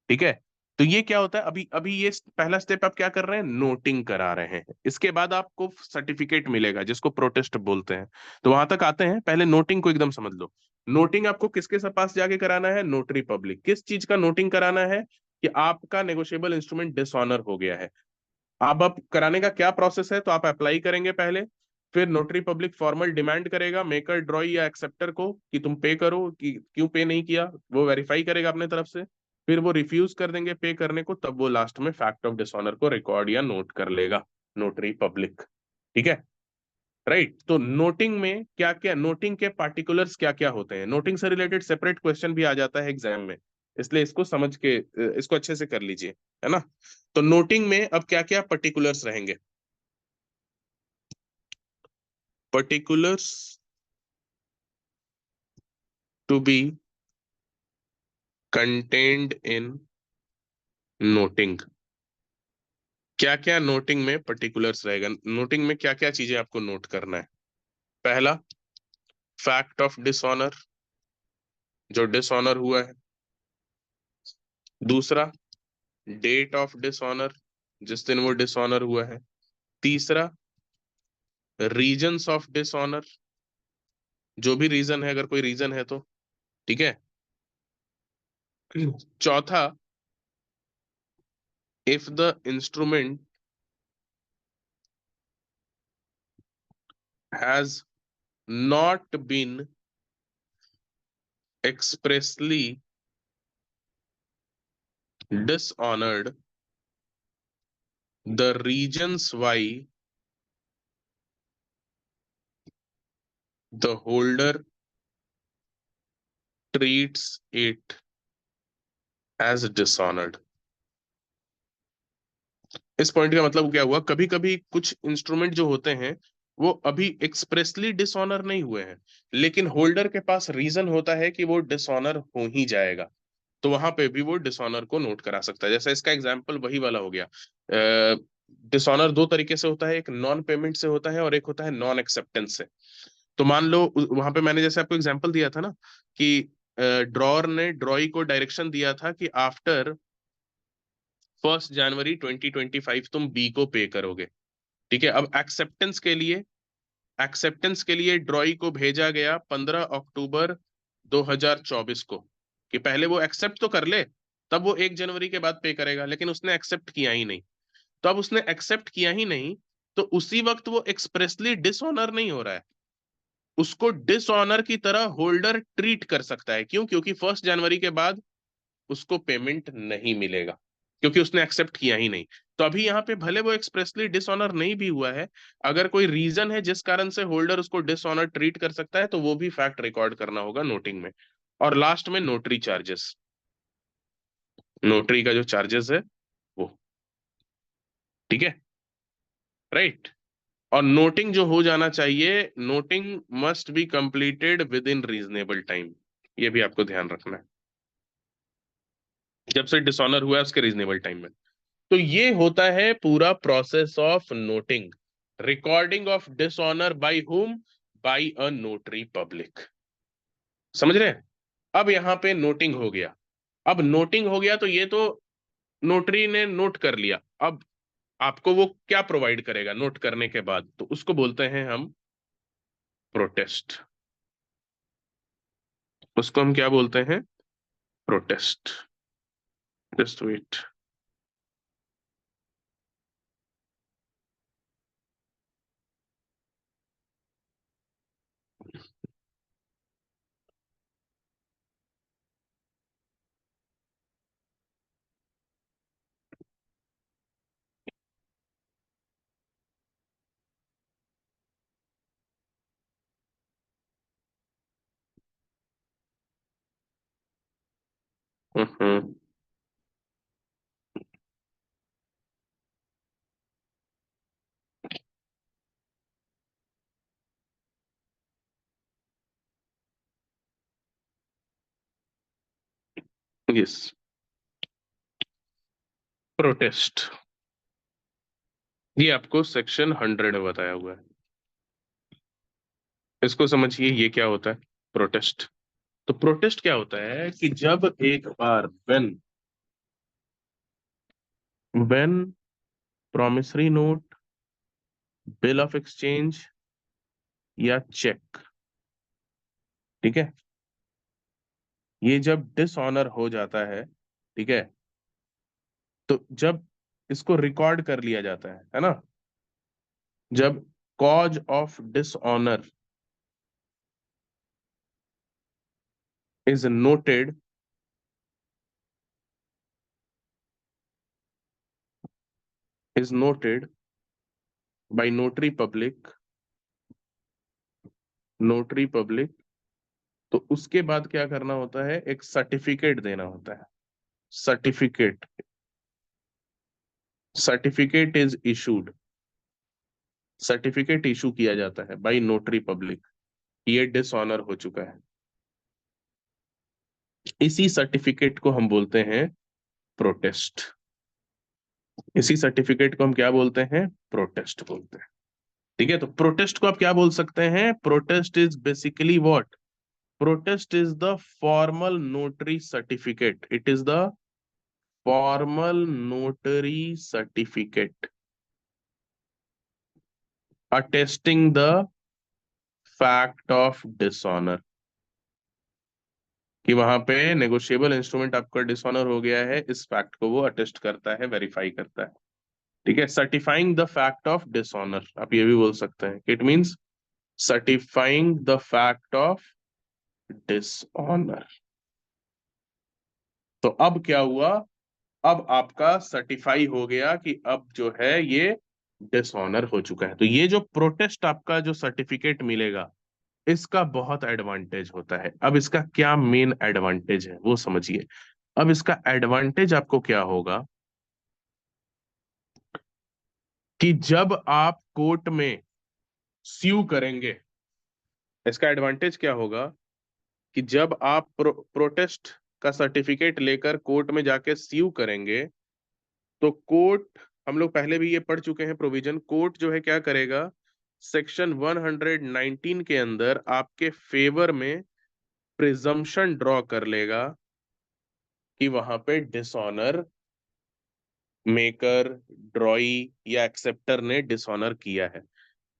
ठीक है, तो ये क्या होता है, अभी अभी ये पहला स्टेप आप क्या कर रहे हैं, नोटिंग करा रहे हैं। इसके बाद आपको सर्टिफिकेट मिलेगा जिसको प्रोटेस्ट बोलते हैं। तो वहां तक आते हैं, पहले नोटिंग को एकदम समझ लो। नोटिंग आपको किसके पास जाके कराना है, नोटरी पब्लिक। किस चीज का नोटिंग कराना है, कि आपका नेगोशिएबल इंस्ट्रूमेंट डिसऑनर हो गया है। अब कराने का क्या प्रोसेस है, तो आप अप्लाई करेंगे पहले, फिर नोटरी पब्लिक फॉर्मल डिमांड करेगा मेकर, ड्रॉई या एक्सेप्टर को कि तुम पे करो, कि क्यों पे नहीं किया, वो वेरीफाई करेगा अपने तरफ से। फिर वो रिफ्यूज कर देंगे पे करने को, तब वो लास्ट में फैक्ट ऑफ डिसऑनर को रिकॉर्ड या नोट कर लेगा नोटरी पब्लिक। ठीक है, राइट। तो नोटिंग में क्या क्या, नोटिंग के पार्टिकुलर्स क्या क्या होते हैं, नोटिंग से रिलेटेड सेपरेट क्वेश्चन भी आ जाता है एग्जाम में, इसलिए इसको समझ के इसको अच्छे से कर लीजिए, है ना। तो नोटिंग में अब क्या क्या पर्टिकुलर्स रहेंगे, particulars to be contained in noting। क्या क्या नोटिंग में पर्टिकुलर्स रहेगा, नोटिंग में क्या क्या चीजें आपको नोट करना है। पहला, फैक्ट ऑफ डिसऑनर, जो डिसऑनर हुआ है। दूसरा, डेट ऑफ डिसऑनर, जिस दिन वो डिसऑनर हुआ है। तीसरा, रीजंस ऑफ डिसऑनर, जो भी रीजन है, अगर कोई रीजन है तो। ठीक है। चौथा, if the instrument has not been expressly dishonored, the reasons why the holder treats it as dishonored। इस पॉइंट का मतलब क्या हुआ, कभी कभी कुछ इंस्ट्रूमेंट जो होते हैं वो अभी एक्सप्रेसली डिसऑनर नहीं हुए हैं, लेकिन होल्डर के पास रीजन होता है कि वो डिसऑनर हो ही जाएगा, तो वहां पे भी वो डिसऑनर को नोट करा सकता है। जैसा इसका एग्जांपल वही वाला हो गया। डिसऑनर दो तरीके से होता है, एक नॉन पेमेंट से होता है और एक होता है नॉन एक्सेप्टेंस से। तो मान लो वहां पे मैंने जैसे आपको एग्जांपल दिया था ना, कि ड्रॉर ने ड्रॉई को डायरेक्शन दिया था कि आफ्टर 1 जनवरी 2025 तुम बी को पे करोगे। ठीक है, अब एक्सेप्टेंस के लिए ड्रॉई को भेजा गया 15 अक्टूबर 2024 को, कि पहले वो एक्सेप्ट तो कर ले, तब वो 1 जनवरी के बाद पे करेगा, लेकिन उसने एक्सेप्ट किया ही नहीं। तो अब उसने एक्सेप्ट किया ही नहीं, तो उसी वक्त वो एक्सप्रेसली डिसऑनर नहीं हो रहा है, उसको डिसऑनर की तरह होल्डर ट्रीट कर सकता है। क्यों, क्योंकि 1 जनवरी के बाद उसको पेमेंट नहीं मिलेगा, क्योंकि उसने एक्सेप्ट किया ही नहीं। तो अभी यहाँ पे भले वो एक्सप्रेसली डिसऑनर नहीं भी हुआ है, अगर कोई रीजन है जिस कारण से होल्डर उसको डिसऑनर ट्रीट कर सकता है, तो वो भी फैक्ट रिकॉर्ड करना होगा नोटिंग में। और लास्ट में नोटरी चार्जेस, नोटरी का जो चार्जेस है वो। ठीक है, राइट। और नोटिंग जो हो जाना चाहिए, noting must be completed with in reasonable time, ये भी आपको ध्यान रखना है, जब से डिसऑनर हुआ है उसके रीजनेबल टाइम में। तो ये होता है पूरा process of noting, recording of dishonour by whom, by a notary public. समझ रहे हैं। अब यहां पे नोटिंग हो गया, अब नोटिंग हो गया तो ये तो नोटरी ने नोट कर लिया। अब आपको वो क्या प्रोवाइड करेगा नोट करने के बाद, तो उसको बोलते हैं हम प्रोटेस्ट। उसको हम क्या बोलते हैं, protest. Just wait. Yes, protest, ये आपको सेक्शन 100 में बताया हुआ है। इसको समझिए, ये क्या होता है प्रोटेस्ट। तो प्रोटेस्ट क्या होता है, कि जब एक बार when when promissory note, bill of exchange या चेक, ठीक है, ये जब डिसऑनर हो जाता है, ठीक है, तो जब इसको रिकॉर्ड कर लिया जाता है ना, जब cause of dishonour is noted bye notary public, तो उसके बाद क्या करना होता है, एक सर्टिफिकेट देना होता है। Certificate certificate is issued, certificate issue किया जाता है बाय नोटरी पब्लिक, ये डिसऑनर हो चुका है। इसी सर्टिफिकेट को हम बोलते हैं प्रोटेस्ट। इसी सर्टिफिकेट को हम क्या बोलते हैं, प्रोटेस्ट बोलते हैं। ठीक है, तो प्रोटेस्ट को आप क्या बोल सकते हैं, protest is basically what, protest is the formal notary certificate, it is the formal notary certificate attesting the fact of dishonor, कि वहां पे नेगोशिएबल इंस्ट्रूमेंट आपका डिसऑनर हो गया है, इस फैक्ट को वो अटेस्ट करता है, वेरीफाई करता है। ठीक है, certifying the fact of dishonour, आप ये भी बोल सकते हैं, it means certifying the fact of dishonour. तो अब क्या हुआ, अब आपका सर्टिफाई हो गया कि अब जो है ये डिसऑनर हो चुका है। तो ये जो प्रोटेस्ट आपका जो सर्टिफिकेट मिलेगा, इसका बहुत एडवांटेज होता है। अब इसका क्या मेन एडवांटेज है वो समझिए। अब इसका एडवांटेज आपको क्या होगा कि जब आप कोर्ट में स्यू करेंगे, इसका एडवांटेज क्या होगा कि जब आप प्रोटेस्ट का सर्टिफिकेट लेकर कोर्ट में जाके स्यू करेंगे, तो कोर्ट, हम लोग पहले भी ये पढ़ चुके हैं प्रोविजन, कोर्ट जो है क्या करेगा, सेक्शन 119 के अंदर आपके फेवर में प्रिजम्पशन ड्रॉ कर लेगा कि वहां पे डिसऑनर मेकर, ड्रॉई या एक्सेप्टर ने डिसऑनर किया है।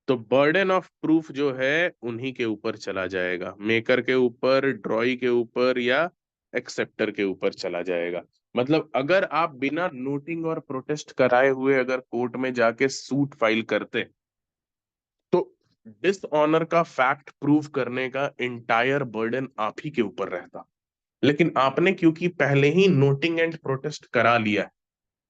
तो बर्डन ऑफ प्रूफ जो है उन्हीं के ऊपर चला जाएगा, मेकर के ऊपर, ड्रॉई के ऊपर या एक्सेप्टर के ऊपर चला जाएगा। मतलब अगर आप बिना नोटिंग और प्रोटेस्ट कराए हुए अगर कोर्ट में जाके सूट फाइल करते, तो डिसऑनर का फैक्ट प्रूव करने का इंटायर बर्डन आप ही के ऊपर रहता। लेकिन आपने क्योंकि पहले ही नोटिंग एंड प्रोटेस्ट करा लिया है,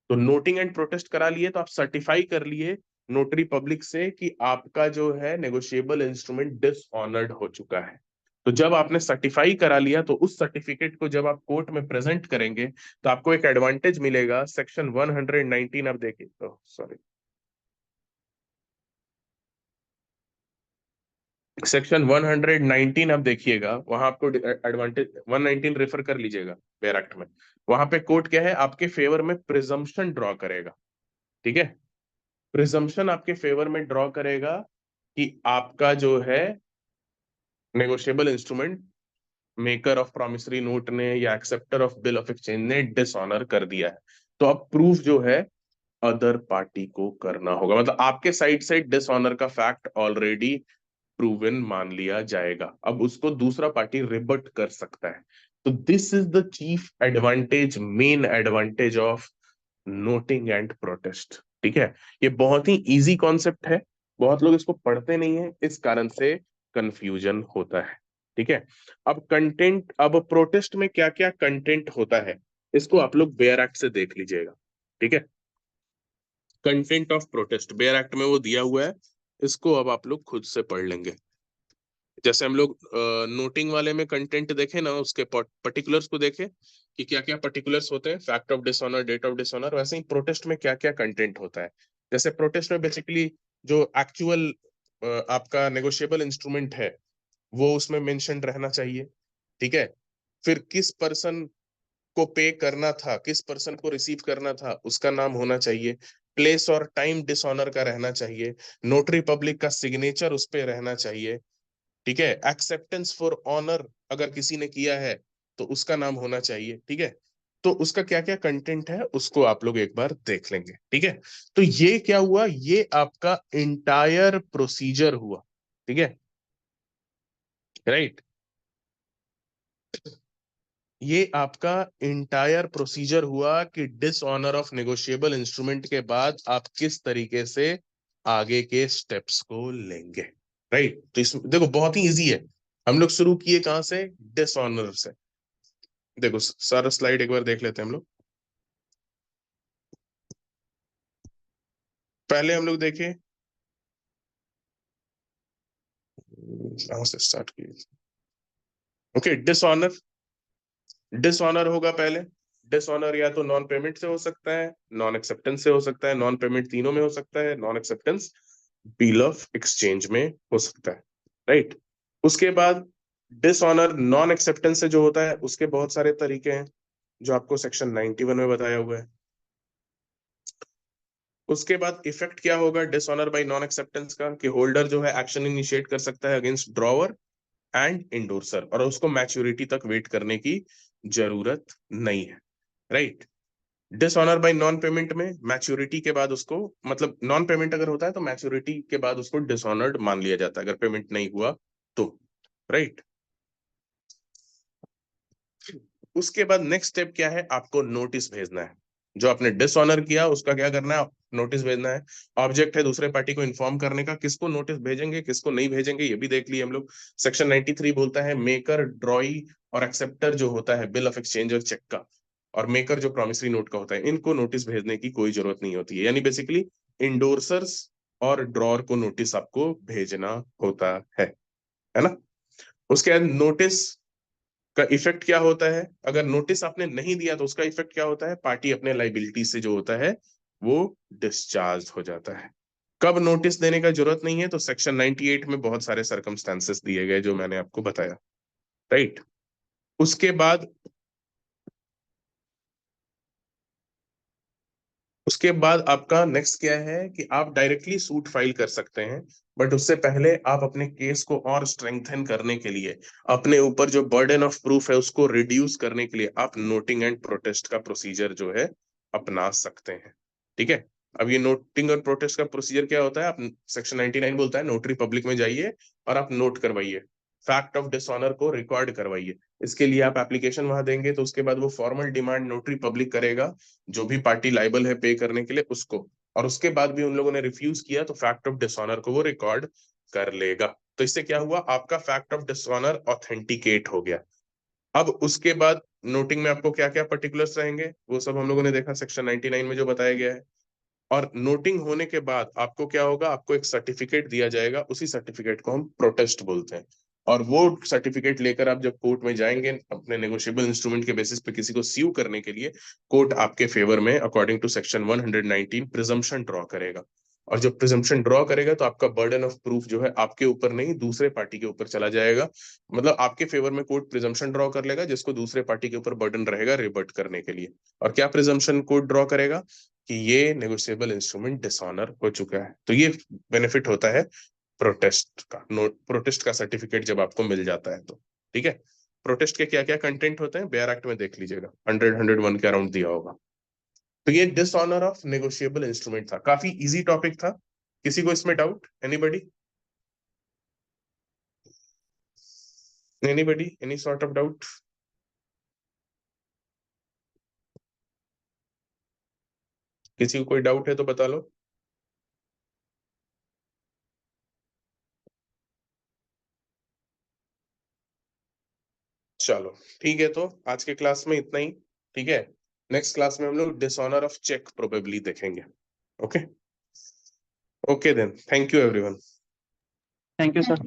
तो नोटिंग एंड प्रोटेस्ट करा लिए, तो आप सर्टिफाई कर लिए नोटरी पब्लिक से कि आपका जो है नेगोशिएबल इंस्ट्रूमेंट डिसऑनर्ड हो चुका है। तो जब आपने सर्टिफाई करा लिया, तो उस सर्टिफिकेट को जब आप कोर्ट में प्रेजेंट करेंगे, तो आपको एक एडवांटेज मिलेगा। सेक्शन 119 आप देखिए, तो सॉरी, सेक्शन 119 आप देखिएगा, वहां आपको एडवांटेज 119 रेफर कर लीजिएगा बेयर एक्ट में। वहां पे कोर्ट क्या है, आपके फेवर में प्रिजम्पशन ड्रॉ करेगा। ठीक है, प्रिजम्पशन आपके फेवर में ड्रॉ करेगा कि आपका जो है negotiable instrument maker of promissory note ने या acceptor of bill of exchange ने डिसऑनर कर दिया है। तो अब प्रूफ जो है अदर पार्टी को करना होगा, मतलब आपके साइड से डिसऑनर का फैक्ट ऑलरेडी प्रूवन मान लिया जाएगा, अब उसको दूसरा पार्टी रिबट कर सकता है। तो this is the chief advantage, main advantage of noting and protest. ठीक है, ये बहुत ही इजी कॉन्सेप्ट है, बहुत लोग इसको पढ़ते नहीं है, इस कारण से कंफ्यूजन होता है। ठीक है, अब कंटेंट, अब प्रोटेस्ट में क्या क्या कंटेंट होता है, इसको आप लोग बेयर एक्ट से देख लीजिएगा। ठीक है, content of protest bare act में वो दिया हुआ है, इसको अब आप लोग खुद से पढ़ लेंगे। जैसे हम लोग नोटिंग वाले में कंटेंट देखे ना, उसके पर्टिकुलर्स को देखे कि क्या क्या पर्टिकुलर्स होते हैं, fact of dishonour, date of dishonour, वैसे ही प्रोटेस्ट में क्या क्या कंटेंट होता है। जैसे प्रोटेस्ट में बेसिकली जो एक्चुअल आपका नेगोशिएबल इंस्ट्रूमेंट है वो उसमें मेंशन रहना चाहिए। ठीक है, फिर किस पर्सन को पे करना था, किस पर्सन को रिसीव करना था, उसका नाम होना चाहिए। प्लेस और टाइम डिसऑनर का रहना चाहिए। नोटरी पब्लिक का सिग्नेचर उस पे रहना चाहिए। ठीक है, एक्सेप्टेंस फॉर ऑनर अगर किसी ने किया है तो उसका नाम होना चाहिए। ठीक है, तो उसका क्या क्या कंटेंट है उसको आप लोग एक बार देख लेंगे, ठीक है। तो ये क्या हुआ, ये आपका इंटायर प्रोसीजर हुआ, ठीक है, राइट। ये आपका इंटायर प्रोसीजर हुआ कि डिसऑनर ऑफ नेगोशिएबल इंस्ट्रूमेंट के बाद आप किस तरीके से आगे के स्टेप्स को लेंगे, राइट। तो इस देखो बहुत ही इजी है। हम लोग शुरू किए कहां से, डिसऑनर से। देखो सारा स्लाइड एक बार देख लेते हैं हम लोग। पहले हम लोग देखें कहां से स्टार्ट किए। Okay, dishonour. डिसऑनर होगा पहले। डिसऑनर या तो नॉन पेमेंट से हो सकता है, नॉन एक्सेप्टेंस से हो सकता है, नॉन पेमेंट तीनों में हो सकता है, non acceptance bill of exchange में हो सकता है, राइट। उसके बाद डिसऑनर नॉन एक्सेप्टेंस से जो होता है उसके बहुत सारे तरीके हैं जो आपको सेक्शन 91 में बताया हुआ है। उसके बाद इफेक्ट क्या होगा डिसऑनर बाय नॉन एक्सेप्टेंस का, कि होल्डर जो है एक्शन इनिशिएट कर सकता है अगेंस्ट ड्रॉवर एंड इंडोर्सर, और उसको मैच्योरिटी तक वेट करने की जरूरत नहीं है, right. Dishonour bye non payment में मैच्योरिटी के बाद उसको, मतलब नॉन पेमेंट अगर होता है तो मैच्योरिटी के बाद उसको डिसऑनर्ड मान लिया जाता है अगर पेमेंट नहीं हुआ तो, राइट। उसके बाद नेक्स्ट स्टेप क्या है, आपको नोटिस भेजना है। जो आपने डिसऑनर किया उसका क्या करना है, नोटिस भेजना है। ऑब्जेक्ट है दूसरे पार्टी को इन्फॉर्म करने का, किसको नोटिस भेजेंगे किसको नहीं भेजेंगे ये भी देख लिए हम लोग। सेक्शन 93 बोलता है मेकर, ड्रॉई और एक्सेप्टर जो होता है बिल ऑफ एक्सचेंज और चेक का, और मेकर जो प्रॉमिसरी नोट का होता है, इनको नोटिस भेजने की कोई जरूरत नहीं होती है। यानी बेसिकली इंडोर्सर्स और ड्रॉर को नोटिस आपको भेजना होता है ना। उसके बाद नोटिस का इफेक्ट क्या होता है, अगर नोटिस आपने नहीं दिया तो उसका इफेक्ट क्या होता है, पार्टी अपने लाइबिलिटी से जो होता है वो डिस्चार्ज हो जाता है। कब नोटिस देने का जरूरत नहीं है, तो सेक्शन 98 में बहुत सारे सर्कमस्टेंसेस दिए गए जो मैंने आपको बताया, राइट। उसके बाद आपका नेक्स्ट क्या है कि आप डायरेक्टली सूट फाइल कर सकते हैं, बट उससे पहले आप अपने केस को और स्ट्रेंथन करने के लिए, अपने ऊपर जो बर्डन ऑफ प्रूफ है उसको रिड्यूस करने के लिए आप नोटिंग एंड प्रोटेस्ट का प्रोसीजर जो है अपना सकते हैं, ठीक है। अब ये नोटिंग और प्रोटेस्ट का प्रोसीजर क्या होता है, आप सेक्शन 99 बोलता है नोटरी पब्लिक में जाइए और आप नोट करवाइए, फैक्ट ऑफ डिसऑनर को रिकॉर्ड करवाइए। इसके लिए आप एप्लीकेशन वहां देंगे तो उसके बाद वो फॉर्मल डिमांड नोटरी पब्लिक करेगा जो भी पार्टी लाइबल है पे करने के लिए उसको, और उसके बाद भी उन लोगों ने रिफ्यूज किया तो फैक्ट ऑफ डिसऑनर को वो रिकॉर्ड कर लेगा। तो इससे क्या हुआ, आपका फैक्ट ऑफ डिसऑनर ऑथेंटिकेट हो गया। अब उसके बाद नोटिंग में आपको क्या क्या पर्टिकुलर्स रहेंगे वो सब हम लोगों ने देखा सेक्शन 99 में जो बताया गया है। और नोटिंग होने के बाद आपको क्या होगा, आपको एक सर्टिफिकेट दिया जाएगा, उसी सर्टिफिकेट को हम प्रोटेस्ट बोलते हैं। और वो सर्टिफिकेट लेकर आप जब कोर्ट में जाएंगे अपने नेगोशिएबल इंस्ट्रूमेंट के बेसिस पे किसी को स्यू करने के लिए, कोर्ट आपके फेवर में according to section 119 presumption draw करेगा। और जब प्रिजम्पशन ड्रॉ करेगा तो आपका बर्डन ऑफ प्रूफ जो है आपके ऊपर नहीं दूसरे पार्टी के ऊपर चला जाएगा। मतलब आपके फेवर में कोर्ट प्रिजम्पशन ड्रॉ कर लेगा जिसको दूसरे पार्टी के ऊपर बर्डन रहेगा रिबर्ट करने के लिए। और क्या प्रिजम्पशन कोर्ट ड्रॉ करेगा, कि ये नेगोशिएबल इंस्ट्रूमेंट डिसऑनर हो चुका है। तो ये बेनिफिट होता है प्रोटेस्ट का, नोट प्रोटेस्ट का सर्टिफिकेट जब आपको मिल जाता है तो, ठीक है। प्रोटेस्ट के क्या क्या कंटेंट होते हैं बेयर एक्ट में देख लीजिएगा, 100-101 के अराउंड दिया होगा। तो ये डिसऑनर ऑफ नेगोशिएबल इंस्ट्रूमेंट था, काफी इजी टॉपिक था। किसी को इसमें doubt, anybody any sort of doubt? किसी को कोई डाउट है तो बता लो। चलो ठीक है, तो आज के क्लास में इतना ही, ठीक है। नेक्स्ट क्लास में हम लोग डिसऑनर ऑफ चेक प्रोबेबली देखेंगे। Okay okay then, thank you everyone. Thank you sir.